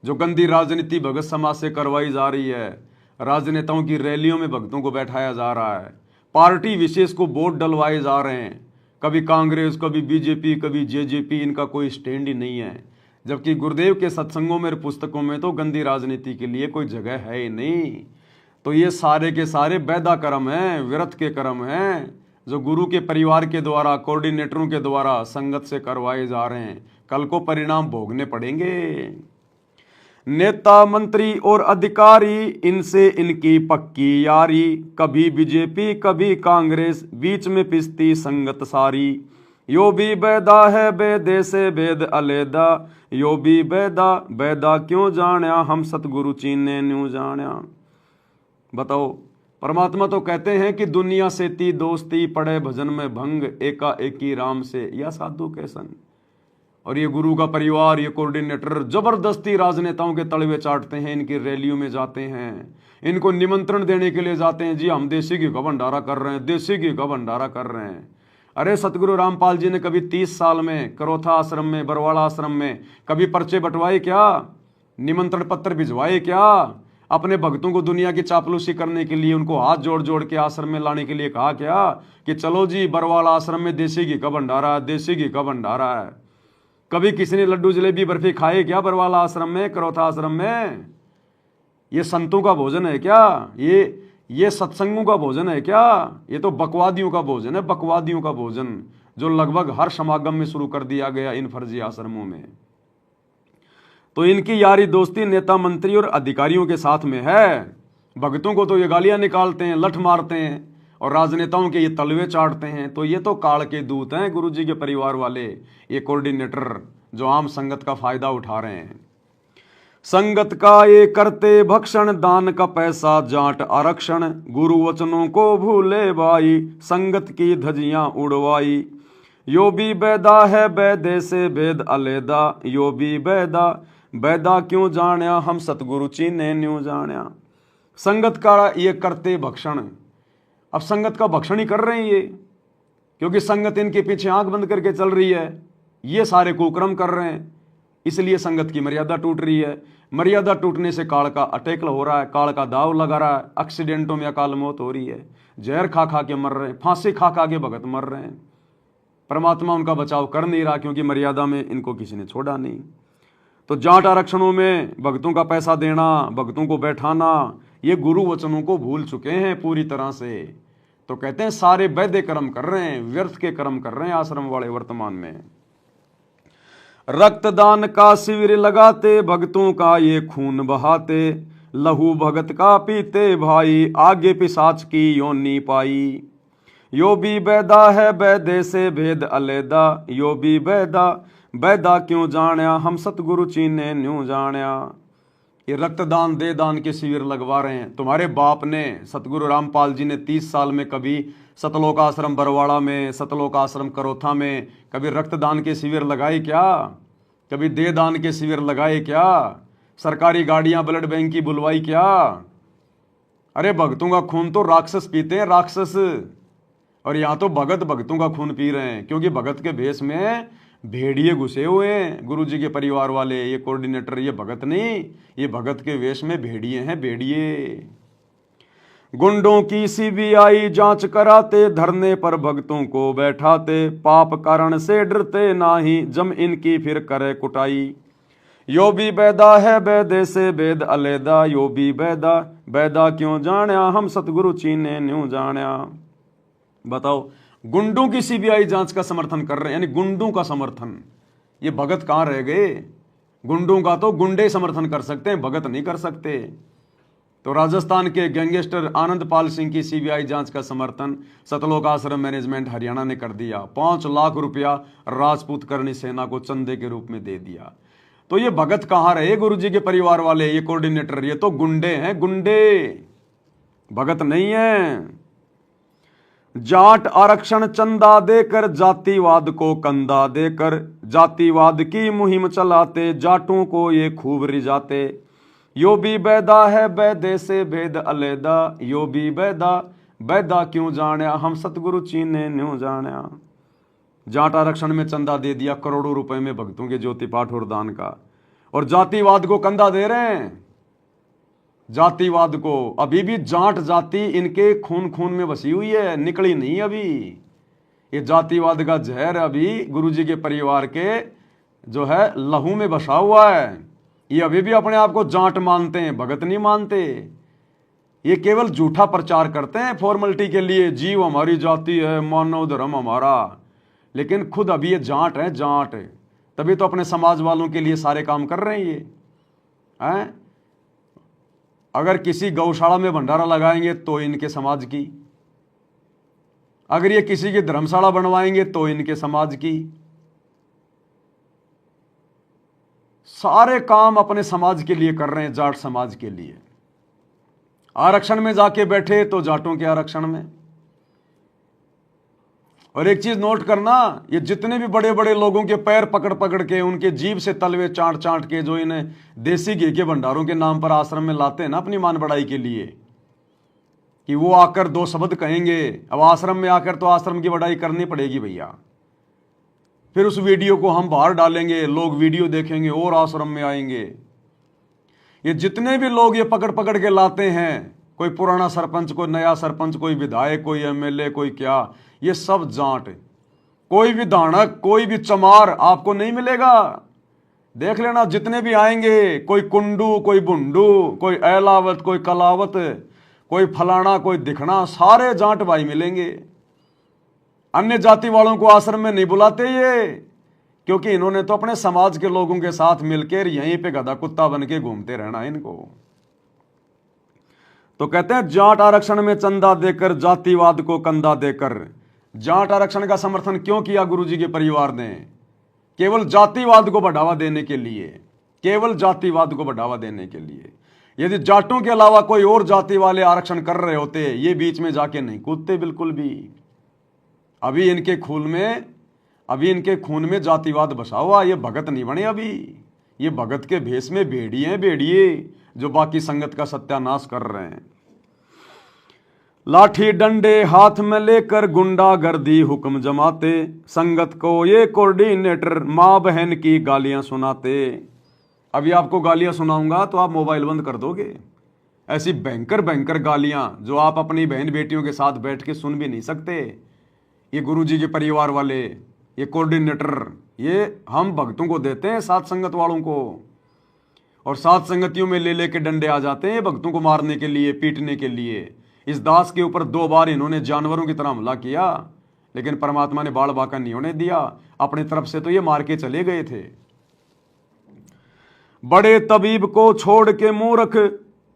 जो गंदी राजनीति भगत समाज से करवाई जा रही है, राजनेताओं की रैलियों में भक्तों को बैठाया जा रहा है, पार्टी विशेष को वोट डलवाए जा रहे हैं, कभी कांग्रेस, कभी बीजेपी, कभी जेजेपी, इनका कोई स्टैंड ही नहीं है। जबकि गुरुदेव के सत्संगों में, पुस्तकों में तो गंदी राजनीति के लिए कोई जगह है ही नहीं। तो ये सारे के सारे बैदा कर्म हैं, व्यर्थ के कर्म हैं, जो गुरु के परिवार के द्वारा, कोऑर्डिनेटरों के द्वारा संगत से करवाए जा रहे हैं। कल को परिणाम भोगने पड़ेंगे। नेता मंत्री और अधिकारी, इनसे इनकी पक्की यारी, कभी बीजेपी कभी कांग्रेस, बीच में पिसती संगत सारी। यो भी बैदा है, बैदे से भेद अलेदा, यो भी बैदा, बैदा क्यों जाण्या, हम सतगुरु चीने न्यू जाण्या। बताओ, परमात्मा तो कहते हैं कि दुनिया से ती दोस्ती, पड़े भजन में भंग, एका एकी राम से या साधु के संग। और ये गुरु का परिवार, ये कोऑर्डिनेटर जबरदस्ती राजनेताओं के तलवे चाटते हैं, इनकी रैलियों में जाते हैं, इनको निमंत्रण देने के लिए जाते हैं, जी हम देसी घी का भंडारा कर रहे हैं, देसी घी का भंडारा कर रहे हैं। अरे सतगुरु रामपाल जी ने कभी 30 साल में करोथा आश्रम में, बरवाड़ा आश्रम में कभी पर्चे बंटवाए क्या? निमंत्रण पत्र भिजवाए क्या? अपने भक्तों को दुनिया की चापलूसी करने के लिए उनको हाथ जोड़ जोड़ के आश्रम में लाने के लिए कहा क्या कि चलो जी बरवाड़ा आश्रम में देसी घी का भंडारा, देसी घी का भंडारा है? कभी किसी ने लड्डू जलेबी बर्फी खाए क्या बरवाला आश्रम में, करोथा आश्रम में? ये संतों का भोजन है क्या? ये सत्संगों का भोजन है क्या? ये तो बकवादियों का भोजन है, बकवादियों का भोजन, जो लगभग हर समागम में शुरू कर दिया गया इन फर्जी आश्रमों में। तो इनकी यारी दोस्ती नेता मंत्री और अधिकारियों के साथ में है। भक्तों को तो ये गालियां निकालते हैं, लठ मारते हैं और राजनेताओं के ये तलवे चाटते हैं। तो ये तो काल के दूत हैं गुरु जी के परिवार वाले, ये कोऑर्डिनेटर जो आम संगत का फायदा उठा रहे हैं। संगत का ये करते भक्षण, दान का पैसा जाट आरक्षण, गुरु वचनों को भूले भाई, संगत की धजियां उड़वाई। यो भी बैदा है बैदे से भेद अलेदा, यो भी बैदा बैदा क्यों जाण्या, हम सतगुरु चीने न्यू जाण्या। संगत का ये करते भक्षण, अब संगत का भक्षण ही कर रहे हैं ये, क्योंकि संगत इनके पीछे आंख बंद करके चल रही है, ये सारे कुकर्म कर रहे हैं, इसलिए संगत की मर्यादा टूट रही है। मर्यादा टूटने से काल का अटैक हो रहा है, काल का दाव लगा रहा है, एक्सीडेंटों में अकाल मौत हो रही है, जहर खा खा के मर रहे हैं, फांसी खा खा के भगत मर रहे हैं। परमात्मा उनका बचाव कर नहीं रहा, क्योंकि मर्यादा में इनको किसी ने छोड़ा नहीं। तो जाट आरक्षणों में भक्तों का पैसा देना, भक्तों को बैठाना, ये गुरु वचनों को भूल चुके हैं पूरी तरह से। तो कहते हैं सारे वैद्य कर्म कर रहे हैं, व्यर्थ के कर्म कर रहे हैं आश्रम वाले वर्तमान में। रक्तदान का शिविर लगाते, भक्तों का ये खून बहाते, लहू भगत का पीते भाई, आगे पिशाच की योनी पाई। यो भी बैदा है बैदे से भेद अलेदा, यो भी बैदा बैदा क्यों जाण्या, हम सतगुरु चीने न्यू जाण्या। ये रक्तदान दे दान के शिविर लगवा रहे हैं। तुम्हारे बाप ने, सतगुरु रामपाल जी ने 30 साल में कभी सतलोक आश्रम बरवाड़ा में, सतलोक आश्रम करोथा में कभी रक्तदान के शिविर लगाए क्या? कभी दे दान के शिविर लगाए क्या? सरकारी गाड़ियां ब्लड बैंक की बुलवाई क्या? अरे भक्तों का खून तो राक्षस पीते हैं, राक्षस। और यहाँ तो भगत भक्तों का खून पी रहे हैं, क्योंकि भगत के भेष में भेड़िए घुसे हुए हैं गुरु जी के परिवार वाले। ये कोऑर्डिनेटर, ये भगत नहीं, ये भगत के वेश में भेड़िए हैं, भेड़िए। गुंडों की सीबीआई जांच कराते, धरने पर भक्तों को बैठाते, पाप कारण से डरते नाही, जम इनकी फिर करे कुटाई। यो भी बैदा है बैदे से भेद अलेदा, यो भी बैदा बैदा क्यों जाण्या, हम सतगुरु चीने न्यू जाण्या। बताओ, गुंडों की सीबीआई जांच का समर्थन कर रहे हैं, यानी गुंडों का समर्थन। ये भगत कहां रह गए? गुंडों का तो गुंडे समर्थन कर सकते हैं, भगत नहीं कर सकते। तो राजस्थान के गैंगस्टर आनंद पाल सिंह की सीबीआई जांच का समर्थन सतलोक आश्रम मैनेजमेंट हरियाणा ने कर दिया। 5 लाख रुपया राजपूत करनी सेना को चंदे के रूप में दे दिया। तो ये भगत कहां रहे गुरु जी के परिवार वाले? ये कोऑर्डिनेटर, ये तो गुंडे हैं, गुंडे, भगत नहीं है। जाट आरक्षण चंदा देकर, जातिवाद को कंधा देकर, जातिवाद की मुहिम चलाते, जाटों को ये खूब रिझाते। यो भी बैदा है बैदे से भेद अलेदा, यो भी बैदा बैदा क्यों जाण्या, हम सतगुरु चीने न्यू जाण्या। जाट आरक्षण में चंदा दे दिया करोड़ों रुपए में भक्तों के ज्योति पाठ और दान का, और जातिवाद को कंधा दे रहे हैं। जातिवाद को, अभी भी जाट जाति इनके खून खून में बसी हुई है, निकली नहीं अभी। ये जातिवाद का जहर अभी गुरुजी के परिवार के जो है लहू में बसा हुआ है। ये अभी भी अपने आप को जाट मानते हैं, भगत नहीं मानते। ये केवल झूठा प्रचार करते हैं फॉर्मेलिटी के लिए, जीव हमारी जाति है, मानव धर्म हमारा, लेकिन खुद अभी ये जाट है, जाट। तभी तो अपने समाज वालों के लिए सारे काम कर रहे हैं ये हैं। अगर किसी गौशाला में भंडारा लगाएंगे तो इनके समाज की, अगर ये किसी की धर्मशाला बनवाएंगे तो इनके समाज की। सारे काम अपने समाज के लिए कर रहे हैं, जाट समाज के लिए। आरक्षण में जाके बैठे तो जाटों के आरक्षण में। और एक चीज नोट करना, ये जितने भी बड़े बड़े लोगों के पैर पकड़ पकड़ के, उनके जीभ से तलवे चाट चाट के जो इन्हें देसी घी के भंडारों के नाम पर आश्रम में लाते हैं ना अपनी मान बढ़ाई के लिए, कि वो आकर 2 शब्द कहेंगे। अब आश्रम में आकर तो आश्रम की बढ़ाई करनी पड़ेगी भैया। फिर उस वीडियो को हम बाहर डालेंगे, लोग वीडियो देखेंगे और आश्रम में आएंगे। ये जितने भी लोग ये पकड़ पकड़ के लाते हैं, कोई पुराना सरपंच, कोई नया सरपंच, कोई विधायक, कोई एमएलए, कोई क्या, ये सब जाट। कोई भी दानक, कोई भी चमार आपको नहीं मिलेगा। देख लेना जितने भी आएंगे, कोई कुंडू, कोई बुंडू, कोई एलावत, कोई कलावत, कोई फलाना, कोई दिखना, सारे जाट भाई मिलेंगे। अन्य जाति वालों को आश्रम में नहीं बुलाते क्योंकि इन्होंने तो अपने समाज के लोगों के साथ मिलकर यहीं पे गधा कुत्ता बन के घूमते रहना है इनको। तो कहते हैं जाट आरक्षण में चंदा देकर, जातिवाद को कंधा देकर। जाट आरक्षण का समर्थन क्यों किया गुरुजी के परिवार ने? केवल जातिवाद को बढ़ावा देने के लिए, केवल जातिवाद को बढ़ावा देने के लिए। यदि जाटों के अलावा कोई और जाति वाले आरक्षण कर रहे होते, ये बीच में जाके नहीं कूदते बिल्कुल भी। अभी इनके खून में जातिवाद बसा हुआ। ये भगत नहीं बने अभी, ये भगत के भेष में भेड़िए जो बाकी संगत का सत्यानाश कर रहे हैं। लाठी डंडे हाथ में लेकर गुंडागर्दी हुक्म जमाते, संगत को ये कोऑर्डिनेटर माँ बहन की गालियां सुनाते। अभी आपको गालियां सुनाऊंगा तो आप मोबाइल बंद कर दोगे। ऐसी भयंकर गालियां जो आप अपनी बहन बेटियों के साथ बैठ के सुन भी नहीं सकते। ये गुरुजी के परिवार वाले, ये कोऑर्डिनेटर, ये हम भक्तों को देते हैं, साथ संगत वालों को, और साथ संगतियों में ले लेके डंडे आ जाते हैं भक्तों को मारने के लिए, पीटने के लिए। इस दास के ऊपर 2 बार इन्होंने जानवरों की तरह हमला किया, लेकिन परमात्मा ने बाल बाका नहीं होने दिया। अपनी तरफ से तो ये मार के चले गए थे। बड़े तबीब को छोड़ के मूर्ख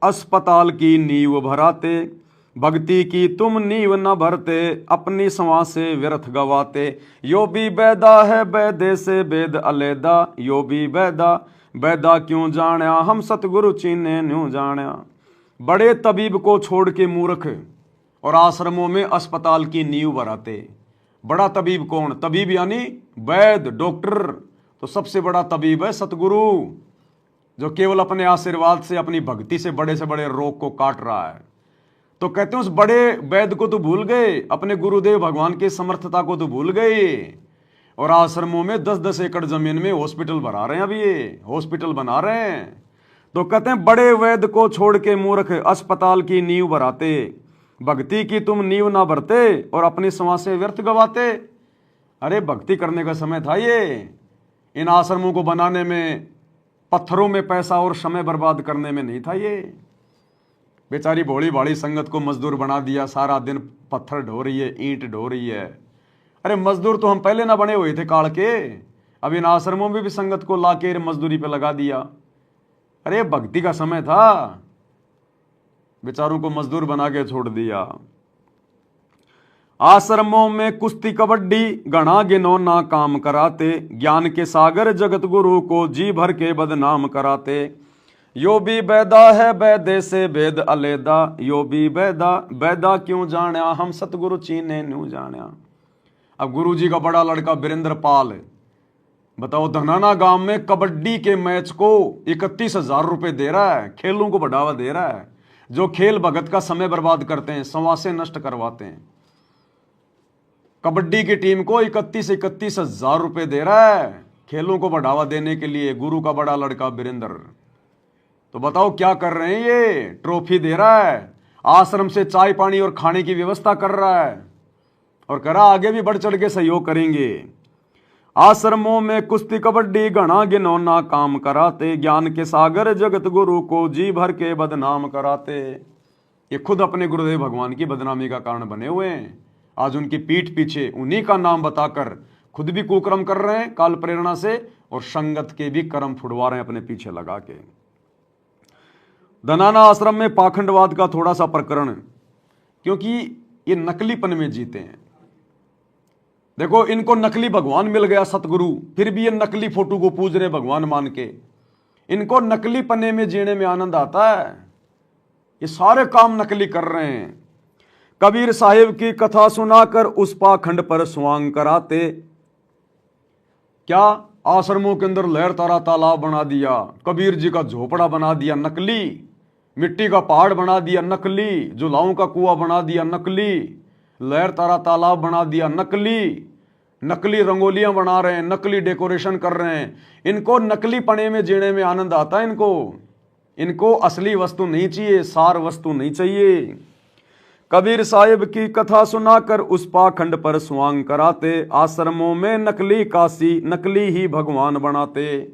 अस्पताल की नींव भराते, भक्ति की तुम नींव न भरते, अपनी सवा से व्यर्थ गवाते। यो भी बैदा है बैदे से वेद अलैदा, यो भी बैदा क्यों जाण्या, हम सतगुरु चीने न्यू जाण्या। बड़े तबीब को छोड़ के मूर्ख और आश्रमों में अस्पताल की नींव भराते। बड़ा तबीब कौन? तबीब यानी वैद, डॉक्टर। तो सबसे बड़ा तबीब है सतगुरु, जो केवल अपने आशीर्वाद से, अपनी भक्ति से बड़े रोग को काट रहा है। तो कहते हैं उस बड़े वैद को तो भूल गए, अपने गुरुदेव भगवान की समर्थता को तो भूल गए, और आश्रमों में 10-10 एकड़ जमीन में हॉस्पिटल बना रहे हैं। अभी ये हॉस्पिटल बना रहे हैं। तो कहते हैं बड़े वैद को छोड़ के मूर्ख अस्पताल की नींव भराते, भक्ति की तुम नींव ना भरते, और अपनी समाज से व्यर्थ गवाते। अरे भक्ति करने का समय था ये, इन आश्रमों को बनाने में, पत्थरों में पैसा और समय बर्बाद करने में नहीं था ये। बेचारी भोली भाली संगत को मजदूर बना दिया, सारा दिन पत्थर ढो रही है, ईंट ढो रही है। अरे मजदूर तो हम पहले ना बने हुए थे काल के, अब इन आश्रमों में भी संगत को लाके मजदूरी पे लगा दिया। अरे भक्ति का समय था, बेचारों को मजदूर बना के छोड़ दिया। आश्रमों में कुश्ती कबड्डी गणा गिनौना काम कराते, ज्ञान के सागर जगत गुरु को जी भर के बदनाम कराते। यो भी बैदा है बैदे से वेद अलैदा, यो भी बैदा क्यों जाण्या, हम सतगुरु चीने न्यू जाण्या। अब गुरुजी का बड़ा लड़का वीरेंद्र पाल, बताओ, धनाना गांव में कबड्डी के मैच को 31,000 रुपए दे रहा है, खेलों को बढ़ावा दे रहा है। जो खेल भगत का समय बर्बाद करते हैं, संवासे नष्ट करवाते हैं, कबड्डी की टीम को 31,000 रुपए दे रहा है खेलों को बढ़ावा देने के लिए, गुरु का बड़ा लड़का वीरेंद्र। तो बताओ क्या कर रहे हैं ये? ट्रॉफी दे रहा है, आश्रम से चाय पानी और खाने की व्यवस्था कर रहा है, और करा आगे भी बढ़ चढ़ के सहयोग करेंगे। आश्रमों में कुश्ती कबड्डी गणा गिनौना काम कराते, ज्ञान के सागर जगत गुरु को जी भर के बदनाम कराते। ये खुद अपने गुरुदेव भगवान की बदनामी का कारण बने हुए हैं। आज उनकी पीठ पीछे उन्हीं का नाम बताकर खुद भी कुकर्म कर रहे हैं काल प्रेरणा से, और संगत के भी कर्म फुड़वा रहे हैं अपने पीछे लगा के। धनाना आश्रम में पाखंडवाद का थोड़ा सा प्रकरण, क्योंकि ये नकलीपन में जीते हैं। देखो, इनको नकली भगवान मिल गया सतगुरु, फिर भी ये नकली फोटो को पूज रहे भगवान मान के। इनको नकली पन्ने में जीने में आनंद आता है, ये सारे काम नकली कर रहे हैं। कबीर साहिब की कथा सुनाकर उस पाखंड पर स्वांग कराते। क्या आश्रमों के अंदर लहर तारा तालाब बना दिया, कबीर जी का झोपड़ा बना दिया नकली, मिट्टी का पहाड़ बना दिया नकली, जुलाओं का कुआं बना दिया नकली, लहर तारा तालाब बना दिया नकली, नकली रंगोलियां बना रहे हैं, नकली डेकोरेशन कर रहे हैं। इनको नकली पने में जीने में आनंद आता है। इनको असली वस्तु नहीं चाहिए, सार वस्तु नहीं चाहिए। कबीर साहिब की कथा सुनाकर उस पाखंड पर स्वांग कराते, आश्रमों में नकली काशी नकली ही भगवान बनाते।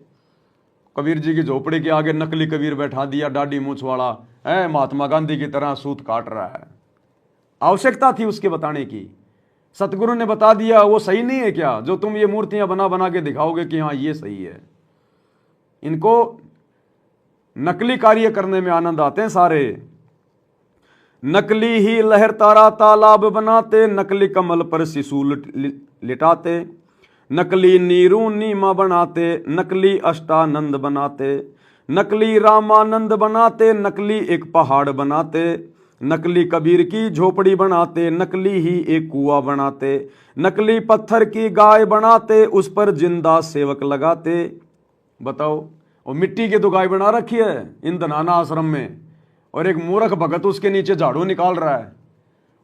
कबीर जी की झोपड़ी के आगे नकली कबीर बैठा दिया, दाढ़ी मूंछ वाला है, महात्मा गांधी की तरह सूत काट रहा है। आवश्यकता थी उसके बताने की, सतगुरु ने बता दिया वो सही नहीं है क्या, जो तुम ये मूर्तियां बना बना के दिखाओगे कि हाँ ये सही है। इनको नकली कार्य करने में आनंद आते हैं सारे। नकली ही लहर तारा तालाब बनाते, नकली कमल पर शिशु लिटाते, नकली नीरू नीमा बनाते, नकली अष्टानंद बनाते, नकली रामानंद बनाते, नकली एक पहाड़ बनाते, नकली कबीर की झोपड़ी बनाते, नकली ही एक कुआं बनाते, नकली पत्थर की गाय बनाते, उस पर जिंदा सेवक लगाते। बताओ, और मिट्टी की तो गाय बना रखी है इन धनाना आश्रम में, और एक मूर्ख भगत उसके नीचे झाड़ू निकाल रहा है,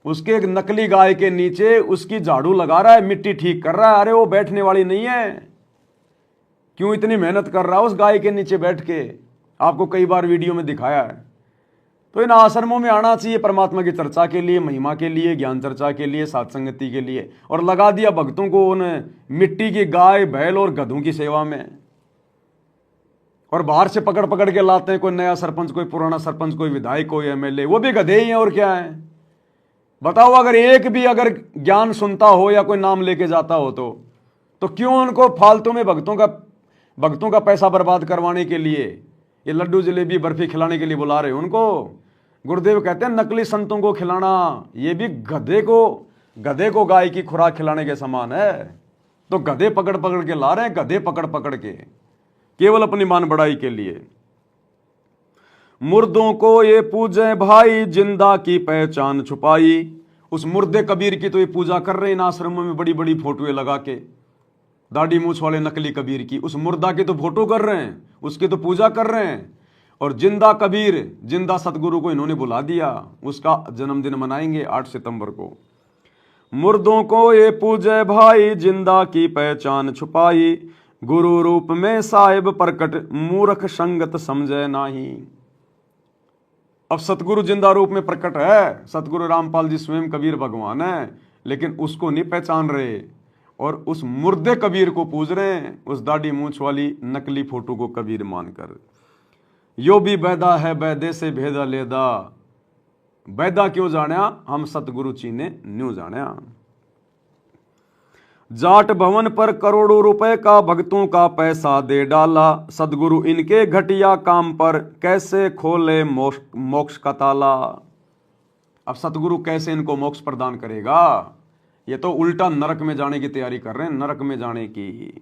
उसके एक नकली गाय के नीचे उसकी झाड़ू लगा रहा है, मिट्टी ठीक कर रहा है। अरे वो बैठने वाली नहीं है, क्यों इतनी मेहनत कर रहा है उस गाय के नीचे बैठ के? आपको कई बार वीडियो में दिखाया है। तो इन आश्रमों में आना चाहिए परमात्मा की चर्चा के लिए, महिमा के लिए, ज्ञान चर्चा के लिए, सत्संगति के लिए, और लगा दिया भक्तों को उन मिट्टी की गाय बैल और गधों की सेवा में। और बाहर से पकड़ पकड़ के लाते हैं, कोई नया सरपंच, कोई पुराना सरपंच, कोई विधायक, कोई एमएलए, वो भी गधे ही हैं और क्या है। बताओ, अगर एक भी अगर ज्ञान सुनता हो या कोई नाम लेके जाता हो तो क्यों उनको फालतू में भक्तों का पैसा बर्बाद करवाने के लिए, ये लड्डू जलेबी बर्फी खिलाने के लिए बुला रहे हो उनको? गुरुदेव कहते हैं नकली संतों को खिलाना ये भी गधे को गाय की खुराक खिलाने के समान है। तो गधे पकड़ पकड़ के ला रहे हैं, गधे पकड़ पकड़ के, केवल अपनी मान बढ़ाई के लिए। मुर्दों को ये पूजे भाई, जिंदा की पहचान छुपाई। उस मुर्दे कबीर की तो ये पूजा कर रहे हैं इन आश्रमों में, बड़ी बड़ी फोटोएं लगा के, दाढ़ी मूछ वाले नकली कबीर की। उस मुर्दा की तो फोटो कर रहे हैं, उसकी तो पूजा कर रहे हैं। और जिंदा कबीर, जिंदा सतगुरु को इन्होंने बुला दिया, उसका जन्मदिन मनाएंगे 8 सितंबर को। मुर्दों को ये पूजे भाई, जिंदा की पहचान छुपाई, गुरु रूप में साहिब प्रकट, मूर्ख संगत समझे नाही। अब सतगुरु जिंदा रूप में प्रकट है, सतगुरु रामपाल जी स्वयं कबीर भगवान है, लेकिन उसको नहीं पहचान रहे और उस मुर्दे कबीर को पूज रहे हैं, उस दाढ़ी मूछ वाली नकली फोटो को कबीर मानकर। यो भी बैदा है बैदे से भेदा लेदा, बैदा क्यों जाना हम सतगुरु जी ने न्यू जाना। जाट भवन पर करोड़ों रुपए का भक्तों का पैसा दे डाला, सदगुरु इनके घटिया काम पर कैसे खोले मोक्ष का ताला। अब सतगुरु कैसे इनको मोक्ष प्रदान करेगा? ये तो उल्टा नरक में जाने की तैयारी कर रहे हैं, नरक में जाने की।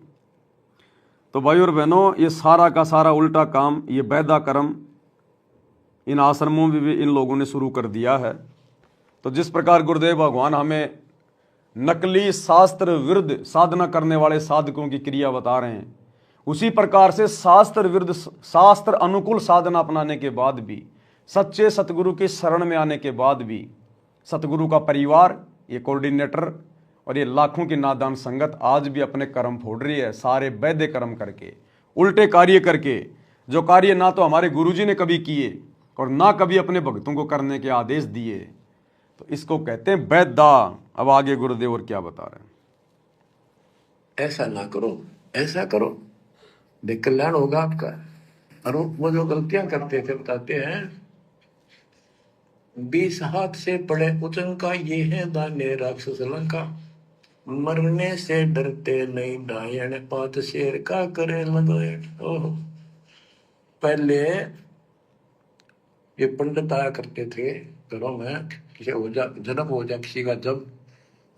तो भाई और बहनों, ये सारा का सारा उल्टा काम, ये बैदा कर्म इन आश्रमों में भी इन लोगों ने शुरू कर दिया है। तो जिस प्रकार गुरुदेव भगवान हमें नकली शास्त्र विरुद्ध साधना करने वाले साधकों की क्रिया बता रहे हैं, उसी प्रकार से शास्त्र विरुद्ध शास्त्र अनुकूल साधना अपनाने के बाद भी, सच्चे सतगुरु की शरण में आने के बाद भी, सतगुरु का परिवार, ये कोऑर्डिनेटर और ये लाखों की नादान संगत आज भी अपने कर्म फोड़ रही है, सारे वैद्य कर्म करके, उल्टे कार्य करके, जो कार्य ना तो हमारे गुरुजी ने कभी किए और ना कभी अपने भक्तों को करने के आदेश दिए। तो इसको कहते हैं वैदा। अब आगे गुरुदेव और क्या बता रहे हैं? ऐसा ना करो, ऐसा करो, देख कल्याण होगा आपका। और वो जो गलतियां करते थे बताते हैं, 20 हाथ से पड़े उचंका, ये है दाने राक्षस लंका, मरने से डरते नहीं डायन, पात शेर का करे लगाए। पहले ये पंडित आया करते थे घरों में, किसी जन्म हो जाए किसी का, जब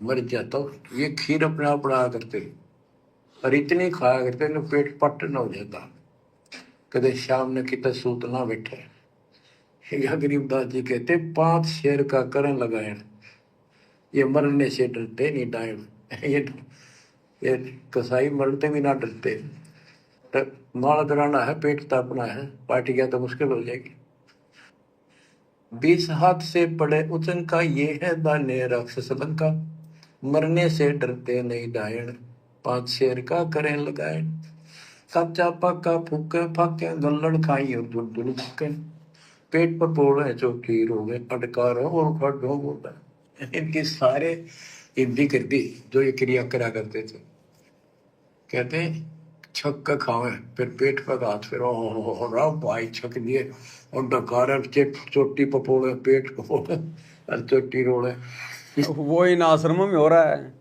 मर जाता ये खीर अपने आप बढ़ाया करते और इतनी खाया करते न पेट पट न हो जाता, कदे शाम ने कितना सूत ना बैठे। या गरीबदास जी कहते 5 शेर का करण लगाए, ये मरने से डरते नहीं डायन। ये कसाई मरते भी ना डरते। तो माल कराना है, पेट तापना है, पार्टी गया तो मुश्किल हो जाएगी। 20 हाथ से पड़े उचंका, ये है दाने राक्षस लंका, मरने से डरते नहीं डायन, 5 शेर का करें लगाए। कच्चा पक्का फूके फाके, गल्लड़ खाई और दुल दुल फूके, पेट पर पोड़े चौकी रोगे, अटकार और खड़ो बोला। इनकी सारे हिंदी कर दी जो ये क्रिया करा करते थे। कहते छक का खावे, फिर पेट पर हाथ, फिर ओ भाई छक दिए और डकार चोटी पपोड़े, पेट पपोड़े और चोटी रोड़े। वो इन आश्रमों में हो रहा है।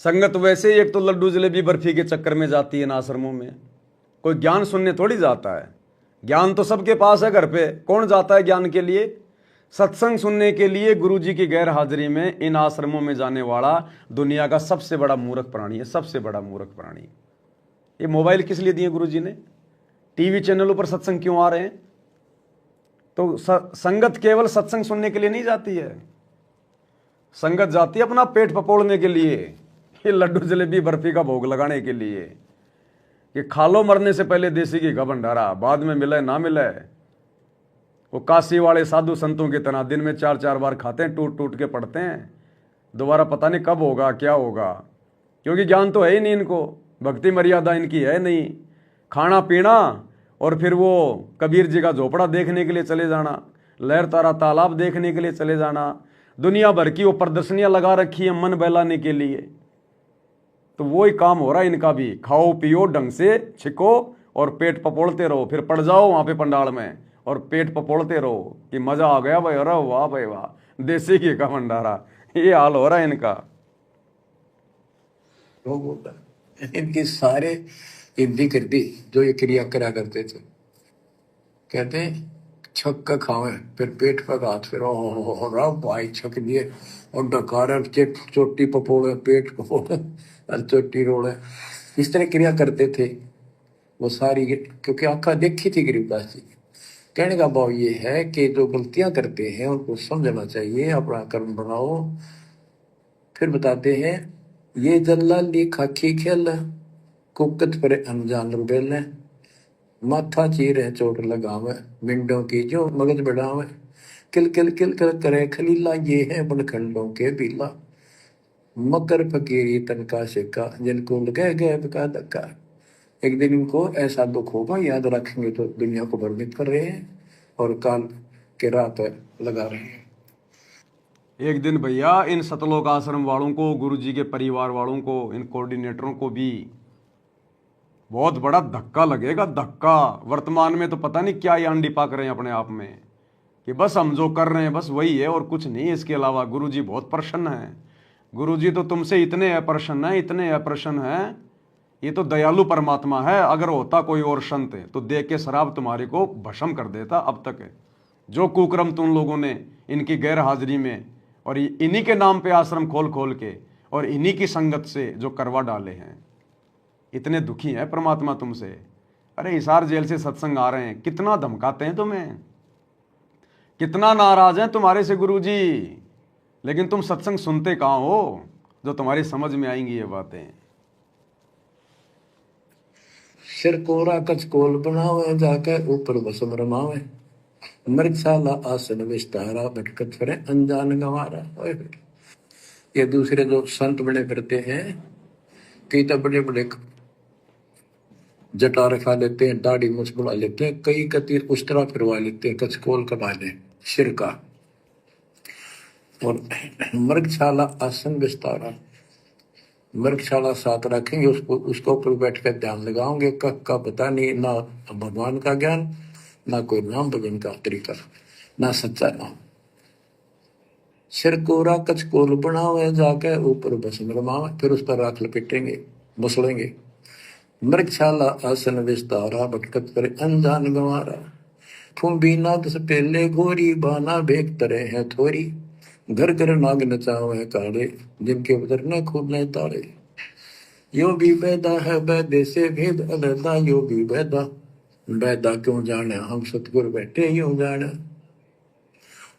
संगत वैसे ही एक तो लड्डू जलेबी बर्फी के चक्कर में जाती है इन आश्रमों में। कोई ज्ञान सुनने थोड़ी जाता है। ज्ञान तो सबके पास है घर पे। कौन जाता है ज्ञान के लिए? सत्संग सुनने के लिए गुरु जी की गैर हाजिरी में इन आश्रमों में जाने वाला दुनिया का सबसे बड़ा मूर्ख प्राणी है। सबसे बड़ा मूर्ख प्राणी। ये मोबाइल किस लिए दिए गुरु जी ने? टीवी चैनलों पर सत्संग क्यों आ रहे हैं? तो संगत केवल सत्संग सुनने के लिए नहीं जाती है। संगत जाती है अपना पेट पपोड़ने के लिए, ये लड्डू जलेबी बर्फी का भोग लगाने के लिए कि खा लो मरने से पहले देसी घी का भंडारा, बाद में मिले ना मिले। वो काशी वाले साधु संतों की तरह दिन में 4-4 बार खाते हैं, टूट टूट के पड़ते हैं। दोबारा पता नहीं कब होगा क्या होगा, क्योंकि ज्ञान तो है ही नहीं इनको। भक्ति मर्यादा इनकी है नहीं। खाना पीना और फिर वो कबीर जी का झोपड़ा देखने के लिए चले जाना, लहर तारा तालाब देखने के लिए चले जाना, दुनिया भर की वो प्रदर्शनियां लगा रखी है मन बहलाने के लिए। तो वही काम हो रहा है इनका भी। खाओ पियो ढंग से, छिको और पेट पपोड़ते रहो, फिर पड़ जाओ वहां पे पंडाल में और पेट पपोड़ते रहो कि मजा आ गया भाई, अरे वाह भाई वाह, देसी घी का भंडारा। ये हाल हो रहा है इनका। लोग होता है इनकी सारे हिंदी कर दी जो ये क्रिया करा करते थे। कहते हैं छक का खावे फिर पेट पर हाथ, फिर ओह भाई छक दिए और डकार चोटी पपोड़े, पेट पपोड़े और चोटी रोड़े। इस तरह क्रिया करते थे वो सारी, क्योंकि आंखा देखी थी गरीबदास जी। कहने का भाव ये है कि जो गलतियां करते हैं उनको समझना चाहिए, अपना कर्म बनाओ। फिर बताते हैं ये जल्लाली खाकी खेल कुकत पर अनजान रुबेल, माथा चीर चोट लगावे मिंडों की जो मगज बढ़ावे, किल किल किल किल करे खलीला ये है बनखंडों के बीला, मकर फकीरी तनका सिक्का जिनको लगे गए का धक्का। एक दिन इनको ऐसा दुख होगा, याद रखेंगे तो दुनिया को भ्रमित कर रहे हैं और काल के रात लगा रहे हैं। एक दिन भैया इन सतलोक आश्रम वालों को, गुरु जी के परिवार वालों को, इन कोऑर्डिनेटरों को भी बहुत बड़ा धक्का लगेगा। धक्का। वर्तमान में तो पता नहीं क्या ये अंडी पाक रहे हैं अपने आप में कि बस हम जो कर रहे हैं बस वही है और कुछ नहीं है इसके अलावा। गुरु जी बहुत प्रसन्न हैं। गुरु जी तो तुमसे इतने अप्रसन्न हैं, इतने अप्रसन्न हैं। ये तो दयालु परमात्मा है। अगर होता कोई और संत तो दे के शराब तुम्हारे को भस्म कर देता अब तक। जो कुकर्म तुम लोगों ने इनकी गैर हाजिरी में और इन्हीं के नाम पे आश्रम खोल खोल के और इन्हीं की संगत से जो करवा डाले हैं, इतने दुखी हैं परमात्मा तुमसे। अरे हिसार जेल से सत्संग आ रहे हैं, कितना धमकाते हैं तुम्हें, कितना नाराज हैं तुम्हारे से गुरु जी, लेकिन तुम सत्संग सुनते कहाँ हो जो तुम्हारी समझ में आएंगी ये बातें। सिर कोरा कचकोल बनावे जाके ऊपर बसम रमावे, मृगशाला आसन विस्तारा भटकत फिरे अनजान गंवारा। ये दूसरे जो संत बने फिरते हैं कई तो बड़े बड़े जटा रखा लेते हैं, दाढ़ी मुछ बुला लेते हैं, कई कति उस तरह फिरवा लेते हैं, कचकोल कटा ले सिर का। और मृगशाला आसन विस्तारा, मृगशाला साथ रखेंगे, उसको उसको ऊपर बैठ कर ध्यान लगाओगे। कब का पता नहीं, ना भगवान का ज्ञान, ना कोई नाम भजन का तरीका, ना सच्चा नाम। सिर कोरा कचकोल बनावे जाके ऊपर भस्म रमावे, फिर उस पर राख लपेटेंगे, बसलेंगे। मृगशाला आसन विस्तारा भटकत पर अनजान गंवारा, ठुम्बी नाद से पहले घोरी बाना भेक तरे है थोरी, घर घर नाग नचावे काले जिनके उधर न खुलने ताले। यो भी बैदा है बैदे से भेद अलदा, यो भी बैदा बैदा क्यों जाने हम सतगुर बैठे यूं जाने।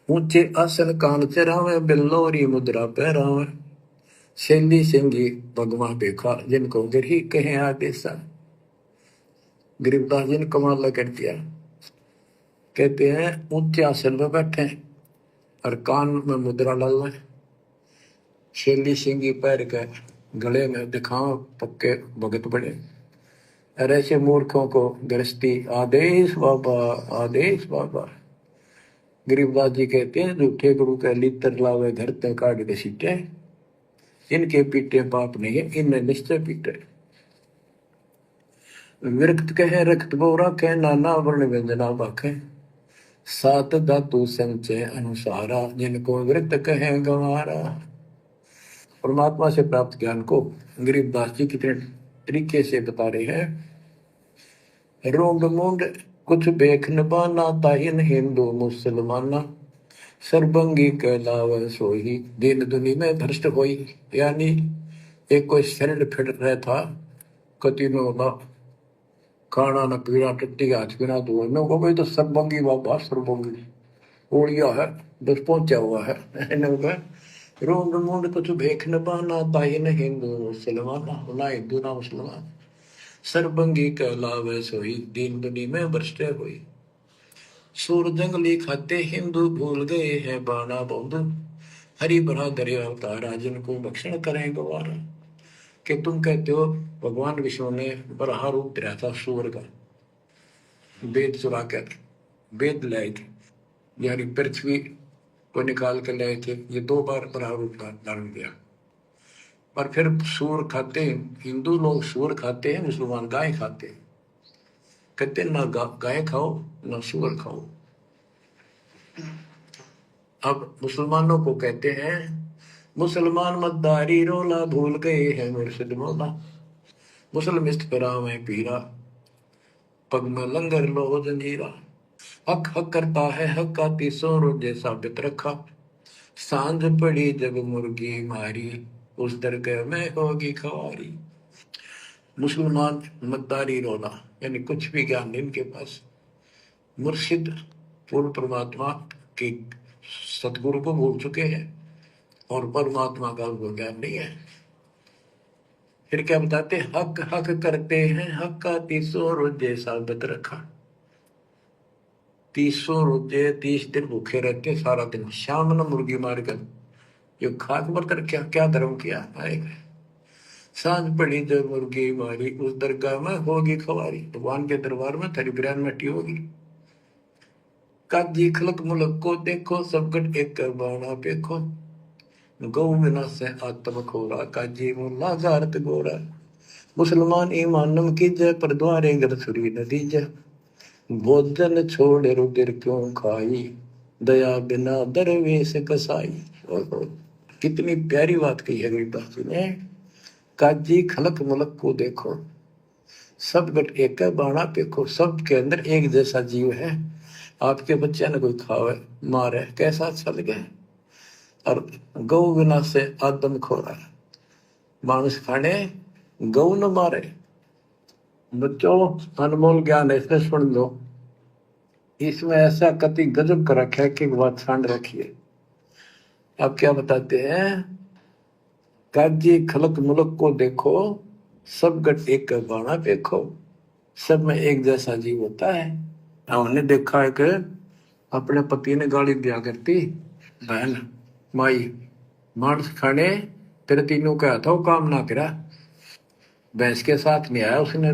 ऊंचे आसन कान चरावे बिल्लोरी मुद्रा पहरावे, शैली सिंगी भगवा बेखा जिनको गिरही कहे आदेशा। गरीबदास जी ने कमाल कर दिया। कहते हैं ऊंचे आसन पर बैठे और कान में मुद्रा डाल, शैली सिंगी पैर के गले में दिखाओ पक्के भगत बड़े। और ऐसे मूर्खों को गृहस्थी आदेश बाबा, आदेश बाबा। गरीबदास जी कहते हैं झूठे गुरु के लितर लावे घर ते काट के सीटे, इनके पीटे पाप नहीं है, इनने निश्चय पीटे। विरक्त कहे रक्त बोरा के नाना वर्ण व्यंजना बाखे, सात धातु संचय अनुसारा, जिनको व्रत कहे गंवारा। परमात्मा से प्राप्त ज्ञान को गरीबदास जी कितने तरीके से बता रहे हैं। रोंग मूंड कुछ बेख न पाना, ताहिन हिंदू मुसलमाना, सर्वंगी कहलावे सोही, दीन दुनी में भ्रष्ट होई। यानी एक कोई शरण फिर रहा था, कति में होता खाना न पीना, टट्टी हाथ पीना, तो मैं को भाई तो सर्वंगी बाबा, सर्वंगी ओढ़िया है, बस पहुंचा हुआ है। रोंड मूंड कुछ भेख न पाना, ताहिन हिंदू मुसलमाना, ना हिंदू ना मुसलमान, सर्वंगी कहलावे सोही, दीन दुनी में भ्रष्ट होई। सूर जंगली खाते हिंदू, भूल गए हैं बाना बौद्ध, हरि भरा दरिया अवतारा, जिनको भक्षण करें गवारा। कि तुम कहते हो भगवान विष्णु ने बराह रूप धरा था सूर का, वेद चुरा कर वेद लाए थे, यानी पृथ्वी को निकाल कर लाए थे। ये 2 बार बराह रूप धारण किया। पर फिर सूर खाते हैं हिंदू लोग, सूर खाते हैं, मुसलमान गाय खाते हैं। कहते ना गाय खाओ ना सूर खाओ। अब मुसलमानों को कहते हैं मुसलमान मद्दारी रोला, भूल गए हैं मुर्शिद मौला, मुसलमिस्त पराव है पीरा, पग में लंगर लो जंजीरा। हक हक करता है हक का 300 रोजे साबित रखा, सांझ पड़ी जब मुर्गी मारी, उस दरगाह में होगी खवारी। मुसलमान मद्दारी रोला, यानी कुछ भी ज्ञान नहीं इनके पास। मुर्शिद पूर्ण परमात्मा की सतगुरु को भूल चुके हैं और परमात्मा का उनको ज्ञान नहीं है। फिर क्या बताते, हक हक करते हैं हक का 300 रोजे साबित रखा। 300 रोजे 30 दिन भूखे रहते, सारा दिन शाम न मुर्गी मारकर जो खाक बरतर क्या क्या धर्म किया आएगा। सांझ पड़ी जब मुर्गी मारी, उस दरगाह में होगी खवारी, भगवान के दरबार में थारी बिरयान मट्टी होगी। काजी खलक मुलक को देखो, सब गट एक कर बाणा पेखो, गौ बिना से आत्म खोरा, काजी मुल्ला गारत गोरा। मुसलमान ईमानम की जय, पर द्वारे गरसुरी नदी जय, भोजन छोड़ रुदिर क्यों खाई, दया बिना दरवेश कसाई। और कितनी प्यारी बात कही है गरीबदास जी ने। काजी खलक मुलक को देखो, सब गट एक बाणा पेखो, सब के अंदर एक जैसा जीव है। आपके बच्चे ने कोई खावे मारे कैसा अच्छा लगे। और गौ बिना से आदम खोरा, मानुष खाने गौ न मारे। बच्चों अनमोल ज्ञान है, इसमें सुन लो। इसमें ऐसा कति गजब कर रखा है कि बात छांड रखिए। अब क्या बताते हैं, काजी खलक मुलक को देखो, सब गट एक बाणा देखो, सब में एक जैसा जीव होता है। हमने देखा है कि अपने पति ने गाली दिया करती बहन माई, मांस खाने तेरे तीनों का था वो काम ना करा, भैंस के साथ नहीं आया, उसने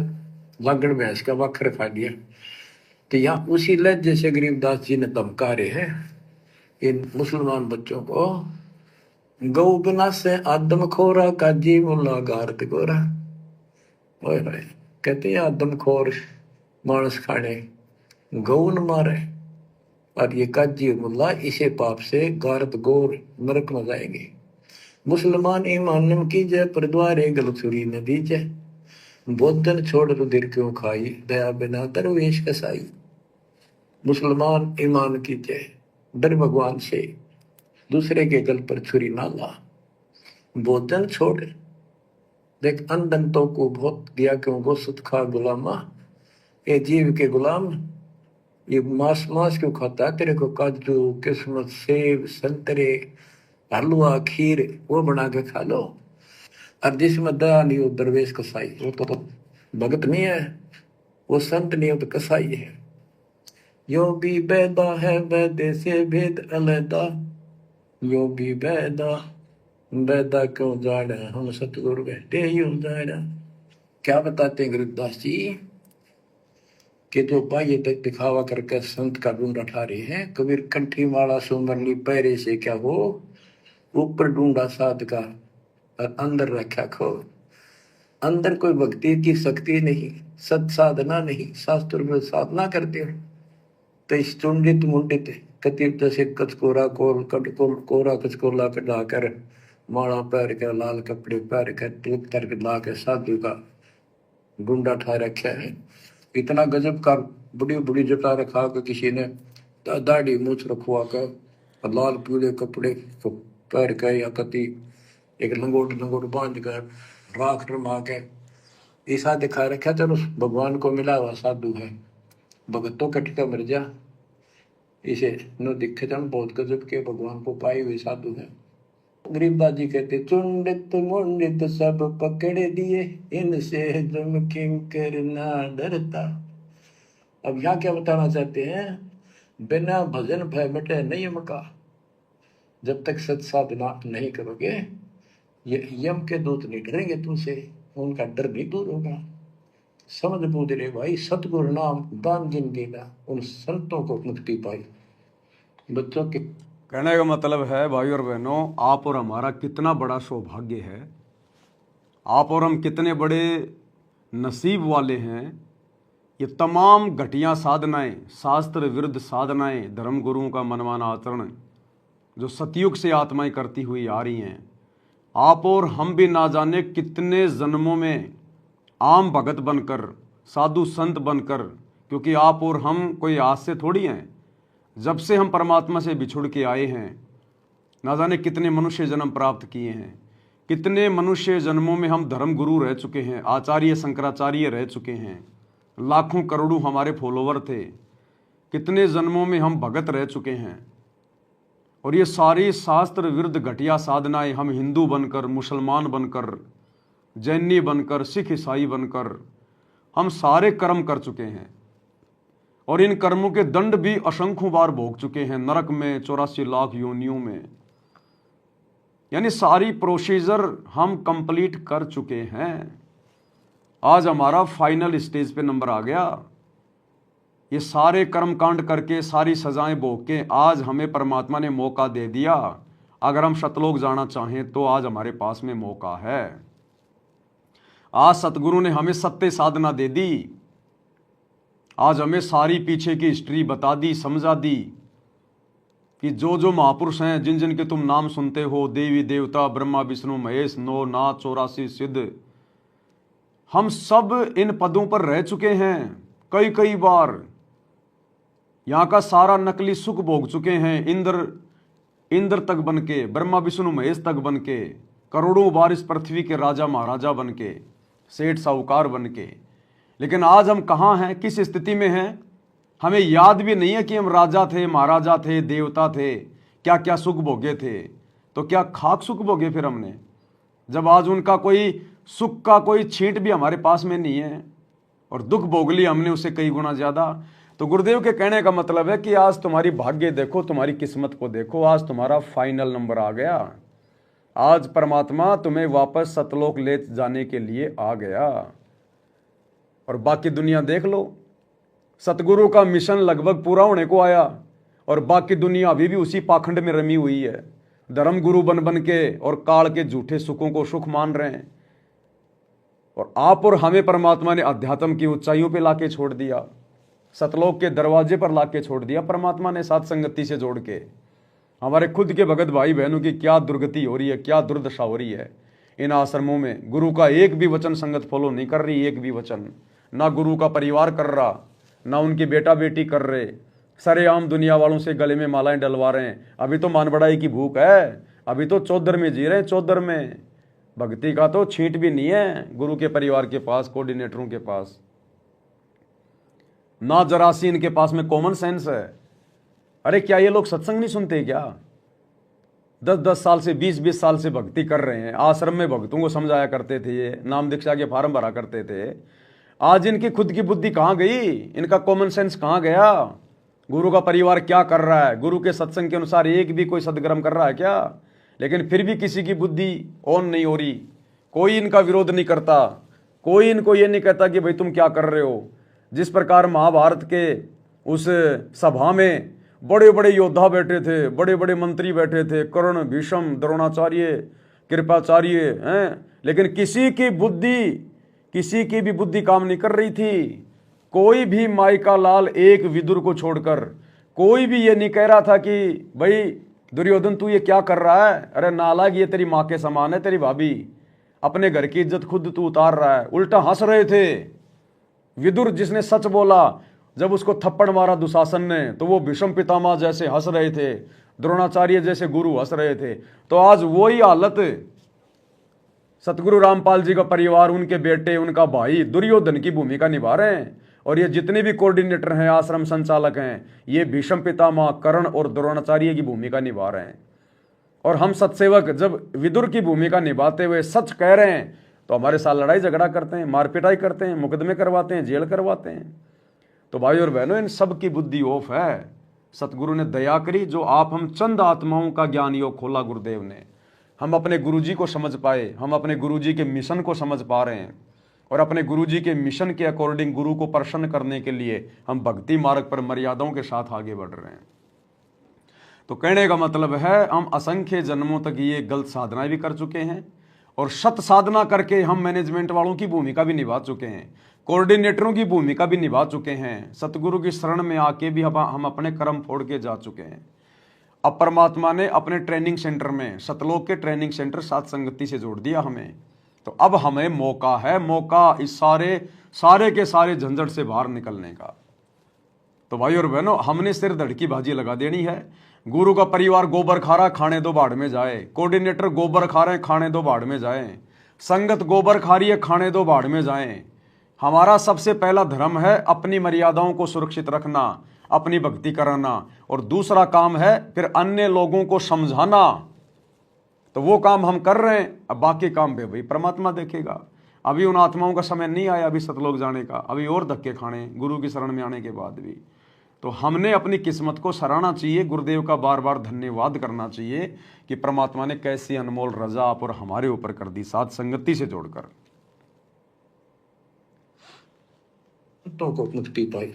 लगन भैंस का वक्र खा लिया। तो यहाँ उसी लहजे से गरीबदास जी ने धमका रहे हैं इन मुसलमान बच्चों को। गौ बिना से आदम खोरा, काजी मुल्ला गारत गोरा। कहते हैं आदम खोर मांस खाने गौ न मारे, और ये काजी मुल्ला इसे पाप से गारत गोर नरक में जाएंगे। मुसलमान ईमानम की जय, पर द्वारे गलछुरी न दीजय, भोजन छोड़ रुधिर क्यों खाई, दया बिना दरवेश कसाई। मुसलमान ईमान की जय, डर भगवान से, दूसरे के गल पर छुरी ना ला, भोजन छोड़। देख अनदंतों को बहुत दिया क्यों गो सुत खा गुलामा, ये जीव के गुलाम ये मांस मांस क्यों खाता है, तेरे को काजू किस्मत सेब संतरे हलवा खीर वो बना के खा लो। और जिसमें दया नहीं हो दरवेश कसाई, वो तो भगत नहीं है, वो संत नहीं हो तो कसाई है। यो भी बैदा है वैदे से भेद अलैदा, यो भी बैदा बैदा क्यों जाड़ा, हम सतगुरु बैठे यूं जाड़ा। क्या बताते हैं गरीबदास जी कि जो बाह्य तक दिखावा करके संत का ढूंढ उठा रहे हैं, कबीर कंठी माला सुमरली पैरे से क्या हो, ऊपर ढूंढा साध का और अंदर रखा खो। अंदर कोई भक्ति की शक्ति नहीं, सत साधना नहीं, शास्त्र में साधना करते हो तो इस चुंडित मुंडित कति जैसे कचकोरा कोल कटकोल कोरा कचकोला कटा कर माला पैर कर लाल कपड़े पैर कर टिक कर ला के साधु का गुंडा ठा रखा है। इतना गजब का बड़ी बड़ी जटा रखा के किसी ने दाढ़ी मूछ रखवा कर लाल पीले कपड़े पैर कर या कति एक लंगोट लंगोट बांध कर राख रमा के ऐसा दिखा रखा। चलो भगवान को मिला हुआ साधु है, भगतों कटका मर जा इसे नो दिखे जन बहुत गजब के भगवान को पाए हुए साधु है। गरीबदास जी कहते चुंडित मुंडित सब पकड़े दिए, इनसे जम किंकर ना डरता। अब यहाँ क्या बताना चाहते हैं, बिना भजन भय मिटे नियम का। जब तक सत साधना नहीं करोगे ये यम के दूत नहीं डरेंगे तुमसे, उनका डर नहीं दूर होगा। समझ बूझ रे भाई, सतगुरु नाम दान जिन देना, उन संतों को मुक्ति पाई। बच्चों के कहने का मतलब है भाई और बहनों, आप और हमारा कितना बड़ा सौभाग्य है, आप और हम कितने बड़े नसीब वाले हैं। ये तमाम घटिया साधनाएं, शास्त्र विरुद्ध साधनाएं, धर्म गुरुओं का मनमाना आचरण जो सतयुग से आत्माएं करती हुई आ रही हैं, आप और हम भी ना जाने कितने जन्मों में आम भगत बनकर, साधु संत बनकर, क्योंकि आप और हम कोई आज से थोड़ी हैं, जब से हम परमात्मा से बिछुड़ के आए हैं ना जाने कितने मनुष्य जन्म प्राप्त किए हैं, कितने मनुष्य जन्मों में हम धर्म गुरु रह चुके हैं, आचार्य शंकराचार्य रह चुके हैं, लाखों करोड़ों हमारे फॉलोवर थे, कितने जन्मों में हम भगत रह चुके हैं। और ये सारी शास्त्र विरुद्ध घटिया साधनाएं हम हिंदू बनकर, मुसलमान बनकर, जैनी बनकर, सिख ईसाई बनकर हम सारे कर्म कर चुके हैं और इन कर्मों के दंड भी असंख्यों बार भोग चुके हैं, नरक में 84 लाख योनियों में। यानी सारी प्रोसीजर हम कंप्लीट कर चुके हैं। आज हमारा फाइनल स्टेज पे नंबर आ गया। ये सारे कर्म कांड करके, सारी सजाएं भोग के आज हमें परमात्मा ने मौका दे दिया। अगर हम सतलोक जाना चाहें तो आज हमारे पास में मौका है। आज सतगुरु ने हमें सत्य साधना दे दी, आज हमें सारी पीछे की हिस्ट्री बता दी, समझा दी कि जो जो महापुरुष हैं, जिन जिन के तुम नाम सुनते हो, देवी देवता, ब्रह्मा विष्णु महेश, नौ नाथ 84 सिद्ध, हम सब इन पदों पर रह चुके हैं कई कई बार। यहाँ का सारा नकली सुख भोग चुके हैं, इंद्र तक बन के, ब्रह्मा विष्णु महेश तक बन के, करोड़ों बार इस पृथ्वी के राजा महाराजा बन के, सेठ साहूकार बन के। लेकिन आज हम कहाँ हैं, किस स्थिति में हैं, हमें याद भी नहीं है कि हम राजा थे, महाराजा थे, देवता थे, क्या क्या सुख भोगे थे। तो क्या खाक सुख भोगे फिर हमने, जब आज उनका कोई सुख का कोई छींट भी हमारे पास में नहीं है और दुख भोग लिया हमने उससे कई गुना ज्यादा। तो गुरुदेव के कहने का मतलब है कि आज तुम्हारी भाग्य देखो, तुम्हारी किस्मत को देखो, आज तुम्हारा फाइनल नंबर आ गया। आज परमात्मा तुम्हें वापस सतलोक ले जाने के लिए आ गया। और बाकी दुनिया देख लो, सतगुरु का मिशन लगभग पूरा होने को आया और बाकी दुनिया अभी भी उसी पाखंड में रमी हुई है। धर्म गुरु बन बन के और काल के झूठे सुखों को सुख मान रहे हैं। और आप और हमें परमात्मा ने अध्यात्म की ऊंचाइयों पे लाके छोड़ दिया, सतलोक के दरवाजे पर लाके छोड़ दिया परमात्मा ने, साथ संगति से जोड़ के। हमारे खुद के भगत भाई बहनों की क्या दुर्गति हो रही है, क्या दुर्दशा हो रही है इन आश्रमों में। गुरु का एक भी वचन संगत फॉलो नहीं कर रही, एक भी वचन ना गुरु का परिवार कर रहा, ना उनकी बेटा बेटी कर रहे, सरेआम दुनिया वालों से गले में मालाएं डलवा रहे हैं। अभी तो मान बढ़ाई की भूख है, अभी तो चौधर में जी रहे हैं, चौधर में। भक्ति का तो छींट भी नहीं है गुरु के परिवार के पास, कोऑर्डिनेटरों के पास, ना जरासी इनके पास में कॉमन सेंस है। अरे क्या ये लोग सत्संग नहीं सुनते क्या? 10-10 साल से, 20-20 साल से भक्ति कर रहे हैं, आश्रम में भक्तों को समझाया करते थे, ये नाम दीक्षा के फार्म भरा करते थे। आज इनकी खुद की बुद्धि कहाँ गई, इनका कॉमन सेंस कहाँ गया? गुरु का परिवार क्या कर रहा है, गुरु के सत्संग के अनुसार एक भी कोई सदकर्म कर रहा है क्या? लेकिन फिर भी किसी की बुद्धि ऑन नहीं हो रही, कोई इनका विरोध नहीं करता, कोई इनको ये नहीं कहता कि भाई तुम क्या कर रहे हो। जिस प्रकार महाभारत के उस सभा में बड़े बड़े योद्धा बैठे थे, बड़े बड़े मंत्री बैठे थे, कर्ण, भीष्म, द्रोणाचार्य, कृपाचार्य हैं, लेकिन किसी की भी बुद्धि काम नहीं कर रही थी। कोई भी माइका लाल एक विदुर को छोड़कर कोई भी ये नहीं कह रहा था कि भाई दुर्योधन तू ये क्या कर रहा है, अरे नालायक ये तेरी माँ के समान है तेरी भाभी, अपने घर की इज्जत खुद तू उतार रहा है। उल्टा हंस रहे थे। विदुर जिसने सच बोला, जब उसको थप्पड़ मारा दुशासन ने तो वो भीष्म पितामह जैसे हंस रहे थे, द्रोणाचार्य जैसे गुरु हंस रहे थे। तो आज वही हालत सतगुरु रामपाल जी का परिवार, उनके बेटे, उनका भाई दुर्योधन की भूमिका निभा रहे हैं। और ये जितने भी कोऑर्डिनेटर हैं, आश्रम संचालक हैं, ये भीष्म पितामह, कर्ण और द्रोणाचार्य की भूमिका निभा रहे हैं। और हम सत्सेवक जब विदुर की भूमिका निभाते हुए सच कह रहे हैं तो हमारे साथ लड़ाई झगड़ा करते हैं, मारपिटाई करते हैं, मुकदमे करवाते हैं, जेल करवाते हैं। तो भाई और बहनों, इन सब की बुद्धि ऑफ है। सतगुरु ने दया करी, जो आप हम चंद आत्माओं का ज्ञान योग खोला गुरुदेव ने, हम अपने गुरुजी को समझ पाए, हम अपने गुरुजी के मिशन को समझ पा रहे हैं। और अपने गुरुजी के मिशन के अकॉर्डिंग गुरु को प्रसन्न करने के लिए हम भक्ति मार्ग पर मर्यादाओं के साथ आगे बढ़ रहे हैं। तो कहने का मतलब है, हम असंख्य जन्मों तक ये गलत साधनाएं भी कर चुके हैं और सत साधना करके हम मैनेजमेंट वालों की भूमिका भी निभा चुके हैं, कोऑर्डिनेटरों की भूमिका भी निभा चुके हैं, सतगुरु की शरण में आके भी हम अपने कर्म फोड़ के जा चुके हैं। अब परमात्मा ने अपने ट्रेनिंग सेंटर में, सतलोक के ट्रेनिंग सेंटर सात संगति से जोड़ दिया हमें। तो अब हमें मौका है, मौका इस सारे के सारे झंझट से बाहर निकलने का। तो भाई और बहनों, हमने सिर धड़ की बाजी लगा देनी है। गुरु का परिवार गोबर खा रहा, खाने दो बाढ़ में जाए। कोऑर्डिनेटर गोबर खा रहे हैं, खाने दो बाढ़ में जाए। संगत गोबर खा रही है, खाने दो बाढ़ में जाए। हमारा सबसे पहला धर्म है अपनी मर्यादाओं को सुरक्षित रखना, अपनी भक्ति कराना, और दूसरा काम है फिर अन्य लोगों को समझाना। तो वो काम हम कर रहे हैं। अब बाकी काम भी भाई परमात्मा देखेगा। अभी उन आत्माओं का समय नहीं आया अभी सतलोक जाने का, अभी और धक्के खाने गुरु की शरण में आने के बाद भी। तो हमने अपनी किस्मत को सराहना चाहिए, गुरुदेव का बार बार धन्यवाद करना चाहिए कि परमात्मा ने कैसी अनमोल रजा आप और हमारे ऊपर कर दी, साथ संगति से जोड़कर। तो को मुक्ति पाई।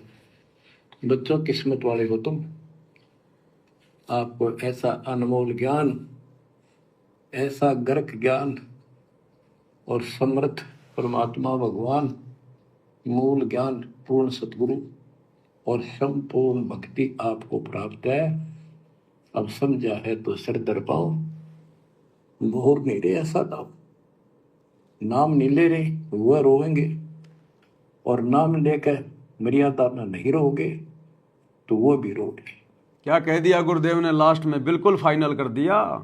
बच्चों, किस्मत वाले हो तुम। आपको ऐसा अनमोल ज्ञान, ऐसा गर्क ज्ञान और समर्थ परमात्मा भगवान, मूल ज्ञान, पूर्ण सतगुरु और संपूर्ण भक्ति आपको प्राप्त है। अब समझा है तो सिर दर पाओ। मोहर नहीं रहे ऐसा नाम नहीं ले रहे, वह रोएंगे। और नाम लेकर मर्यादा में नहीं रहोगे तो वो भी रोगे। क्या कह दिया गुरुदेव ने लास्ट में, बिल्कुल फाइनल कर दिया।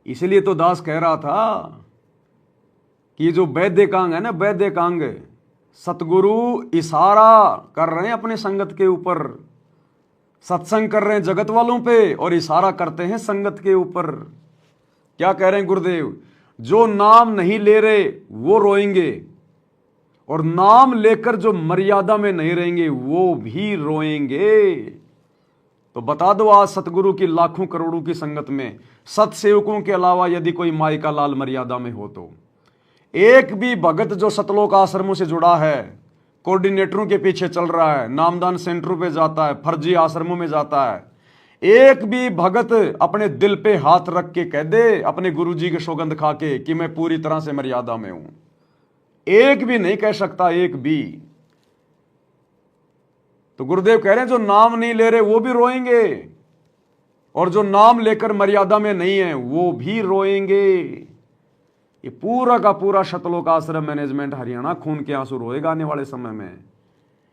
इसलिए तो दास कह रहा था कि जो वैद्यकांग है ना, वैद्यकांग, सतगुरु इशारा कर रहे हैं अपने संगत के ऊपर, सत्संग कर रहे हैं जगत वालों पे और इशारा करते हैं संगत के ऊपर। क्या कह रहे हैं गुरुदेव? जो नाम नहीं ले रहे वो रोएंगे, और नाम लेकर जो मर्यादा में नहीं रहेंगे वो भी रोएंगे। तो बता दो, आज सतगुरु की लाखों करोड़ों की संगत में सतसेवकों के अलावा यदि कोई माइका लाल मर्यादा में हो तो एक भी भगत जो सतलोक आश्रमों से जुड़ा है, कोऑर्डिनेटरों के पीछे चल रहा है, नामदान सेंटरों पे जाता है, फर्जी आश्रमों में जाता है, एक भी भगत अपने दिल पे हाथ रख के कह दे अपने गुरुजी के सौगंध खा के कि मैं पूरी तरह से मर्यादा में हूं, एक भी नहीं कह सकता, एक भी। तो गुरुदेव कह रहे हैं जो नाम नहीं ले रहे वो भी रोएंगे, और जो नाम लेकर मर्यादा में नहीं है वो भी रोएंगे। ये पूरा का पूरा सतलोक आश्रम मैनेजमेंट हरियाणा खून के आंसू रोएगा आने वाले समय में।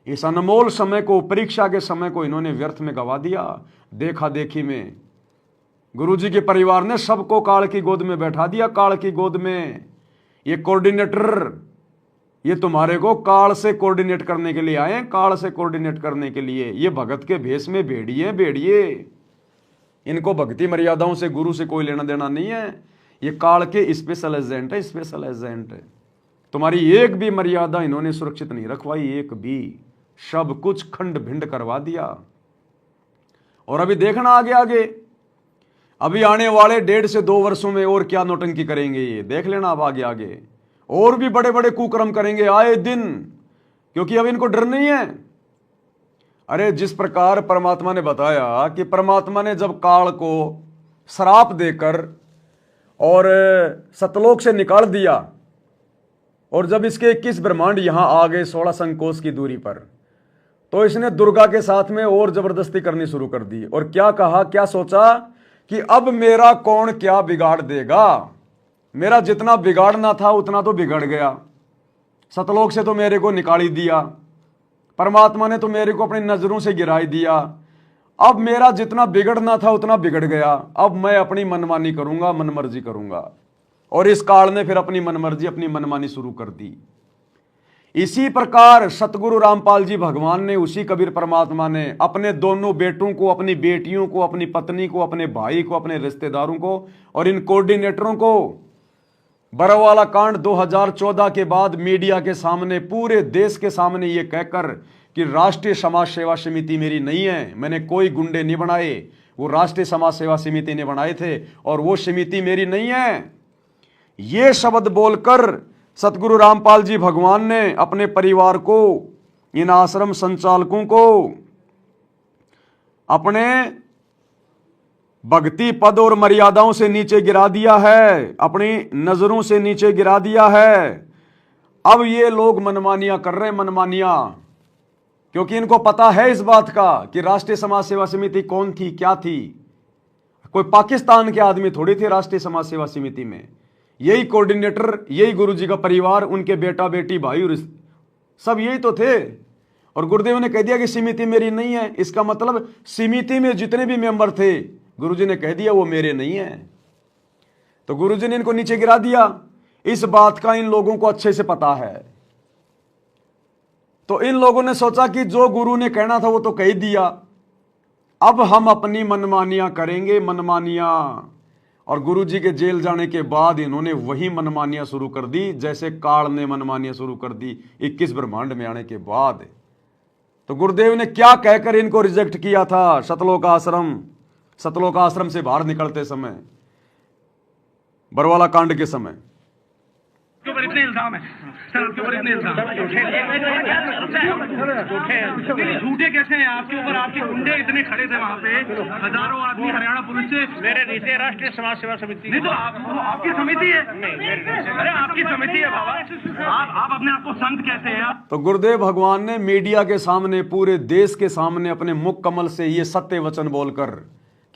इस अनमोल समय को, परीक्षा के समय को इन्होंने व्यर्थ में गवा दिया, देखा देखी में। गुरुजी के परिवार ने सबको काल की गोद में बैठा दिया, काल की गोद में। ये कोऑर्डिनेटर, ये तुम्हारे को काल से कोऑर्डिनेट करने के लिए आए हैं, काल से कोऑर्डिनेट करने के लिए। ये भगत के भेष में भेड़िए भेड़िए, इनको भक्ति मर्यादाओं से, गुरु से कोई लेना देना नहीं है। ये काल के स्पेशल एजेंट है, स्पेशल एजेंट है। तुम्हारी एक भी मर्यादा इन्होंने सुरक्षित नहीं रखवाई, एक भी। सब कुछ खंड भिंड करवा दिया। और अभी देखना आगे आगे, अभी आने वाले 1.5 से 2 वर्षों में और क्या नौटंकी करेंगे ये, देख लेना। अब आगे आगे और भी बड़े बड़े कुकर्म करेंगे आए दिन, क्योंकि अब इनको डर नहीं है। अरे जिस प्रकार परमात्मा ने बताया कि परमात्मा ने जब काल को श्राप देकर और सतलोक से निकाल दिया, और जब इसके 21 ब्रह्मांड यहां आ गए 16 संकोच की दूरी पर, तो इसने दुर्गा के साथ में और जबरदस्ती करनी शुरू कर दी। और क्या कहा, क्या सोचा कि अब मेरा कौन क्या बिगाड़ देगा। मेरा जितना बिगाड़ना था उतना तो बिगड़ गया, सतलोक से तो मेरे को निकाल ही दिया, परमात्मा ने तो मेरे को अपनी नजरों से गिराई दिया। अब मेरा जितना बिगड़ना था उतना बिगड़ गया, अब मैं अपनी मनमानी करूंगा, मनमर्जी करूंगा। और इस काल ने फिर अपनी मनमर्जी, अपनी मनमानी शुरू कर दी। इसी प्रकार सतगुरु रामपाल जी भगवान ने, उसी कबीर परमात्मा ने अपने दोनों बेटों को, अपनी बेटियों को, अपनी पत्नी को, अपने भाई को, अपने रिश्तेदारों को और इन कोऑर्डिनेटरों को बरवाला कांड 2014 के बाद मीडिया के सामने, पूरे देश के सामने ये कहकर कि राष्ट्रीय समाज सेवा समिति मेरी नहीं है, मैंने कोई गुंडे नहीं बनाए, वो राष्ट्रीय समाज सेवा समिति ने बनाए थे और वो समिति मेरी नहीं है, ये शब्द बोलकर सतगुरु रामपाल जी भगवान ने अपने परिवार को, इन आश्रम संचालकों को अपने भक्ति पद और मर्यादाओं से नीचे गिरा दिया है, अपनी नजरों से नीचे गिरा दिया है। अब ये लोग मनमानियां कर रहे हैं, मनमानियां, क्योंकि इनको पता है इस बात का कि राष्ट्रीय समाज सेवा समिति कौन थी, क्या थी। कोई पाकिस्तान के आदमी थोड़ी थे राष्ट्रीय समाज सेवा समिति में, यही कोऑर्डिनेटर, यही गुरुजी का परिवार, उनके बेटा बेटी भाई और सब यही तो थे। और गुरुदेव ने कह दिया कि समिति मेरी नहीं है, इसका मतलब समिति में जितने भी मेंबर थे गुरुजी ने कह दिया वो मेरे नहीं है। तो गुरुजी ने इनको नीचे गिरा दिया। इस बात का इन लोगों को अच्छे से पता है। तो इन लोगों ने सोचा कि जो गुरु ने कहना था वो तो कह दिया, अब हम अपनी मनमानियां करेंगे, मनमानियां। और गुरुजी के जेल जाने के बाद इन्होंने वही मनमानियां शुरू कर दी, जैसे काल ने मनमानियां शुरू कर दी 21 ब्रह्मांड में आने के बाद। तो गुरुदेव ने क्या कहकर इनको रिजेक्ट किया था सतलोक आश्रम से बाहर निकलते समय, बरवाला कांड के समय। के ऊपर इतने इल्जाम है सर, आपके ऊपर इतने इल्जाम झूठे कैसे हैं आपके ऊपर? आपके गुंडे इतने खड़े थे वहाँ पे, हजारों आदमी हरियाणा पुलिस से। मेरे नीचे राष्ट्रीय समाज सेवा समिति नहीं तो आपकी समिति है? अरे आपकी समिति है बाबा, आप अपने आप को संत कहते हैं आप। तो गुरुदेव भगवान ने मीडिया के सामने, पूरे देश के सामने अपने मुख कमल से ये सत्य वचन बोलकर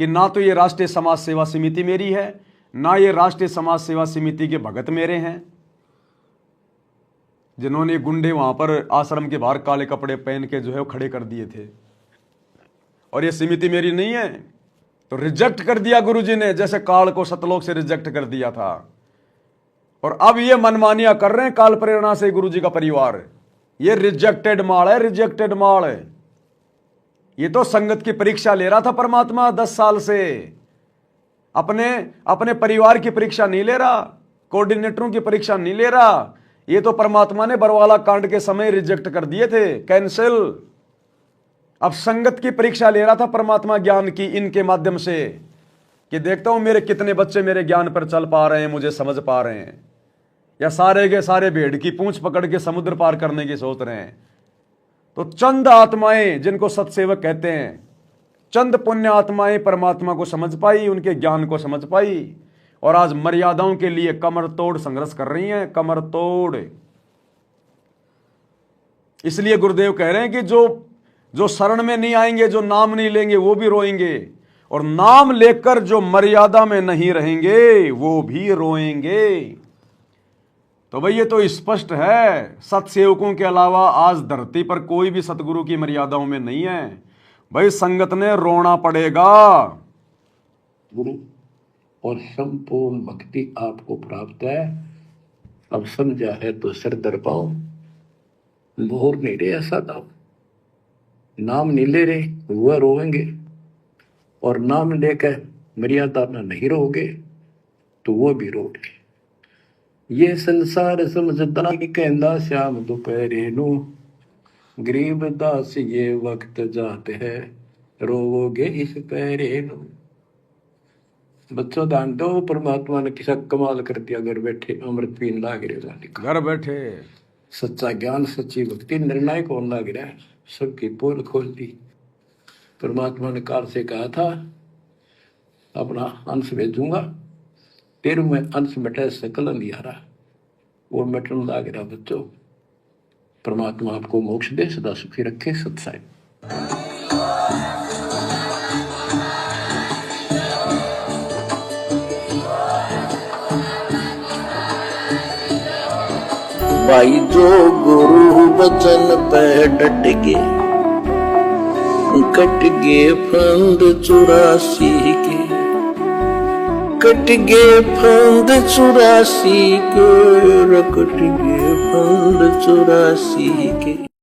कि ना तो ये राष्ट्रीय समाज सेवा समिति मेरी है, ना ये राष्ट्रीय समाज सेवा समिति के भगत मेरे हैं, जिन्होंने गुंडे वहां पर आश्रम के बाहर काले कपड़े पहन के जो है वो खड़े कर दिए थे, और ये समिति मेरी नहीं है। तो रिजेक्ट कर दिया गुरुजी ने, जैसे काल को सतलोक से रिजेक्ट कर दिया था। और अब ये मनमानियां कर रहे हैं काल प्रेरणा से गुरुजी का परिवार। ये रिजेक्टेड माल है, रिजेक्टेड माल है। ये तो संगत की परीक्षा ले रहा था परमात्मा 10 साल से, अपने परिवार की परीक्षा नहीं ले रहा, कोऑर्डिनेटरों की परीक्षा नहीं ले रहा। ये तो परमात्मा ने बरवाला कांड के समय रिजेक्ट कर दिए थे, कैंसिल। अब संगत की परीक्षा ले रहा था परमात्मा ज्ञान की, इनके माध्यम से, कि देखता हूं मेरे कितने बच्चे मेरे ज्ञान पर चल पा रहे हैं, मुझे समझ पा रहे हैं, या सारे के सारे भेड़ की पूंछ पकड़ के समुद्र पार करने की सोच रहे हैं। तो चंद आत्माएं, जिनको सत्सेवक कहते हैं, चंद पुण्य आत्माएं परमात्मा को समझ पाई, उनके ज्ञान को समझ पाई, और आज मर्यादाओं के लिए कमर तोड़ संघर्ष कर रही हैं, कमर तोड़। इसलिए गुरुदेव कह रहे हैं कि जो शरण में नहीं आएंगे, जो नाम नहीं लेंगे, वो भी रोएंगे, और नाम लेकर जो मर्यादा में नहीं रहेंगे वो भी रोएंगे। तो भाई ये तो स्पष्ट है, सत्सेवकों के अलावा आज धरती पर कोई भी सतगुरु की मर्यादाओं में नहीं है। भाई संगत ने रोना पड़ेगा। गुरु और संपूर्ण भक्ति आपको प्राप्त है। अब समझा है तो सिर दर पाओ, मोहर नहीं रहे ऐसा दाओ। नाम नहीं ले रहे वह रोएंगे, और नाम लेकर मर्यादा में नहीं रहोगे तो वो भी रोगे। ये संसार समझता नहीं कहंदा श्याम दोपहरे नु, गरीब दास ये वक्त जाते हैं रोवोगे इस पहरे नु। बच्चों ध्यान दो, परमात्मा ने किसा कमाल कर दिया, घर बैठे अमृत पीन लाग रहे, घर बैठे सच्चा ज्ञान सच्ची भक्ति निर्णायक होने लग रहा है, सबकी पोल खोल दी। परमात्मा ने काल से कहा था अपना अंश भेजूंगा, तेरह में अंश मिटे सकल अंधियारा। वो मिटन लाग रहा बच्चों। परमात्मा आपको मोक्ष दे, सदा सुखी रखे। सत्साई। भाई जो गुरु वचन पे डट गए, कट गए फंद 84 के, कट गए फंद 84 के, कट गए फंद 84 के।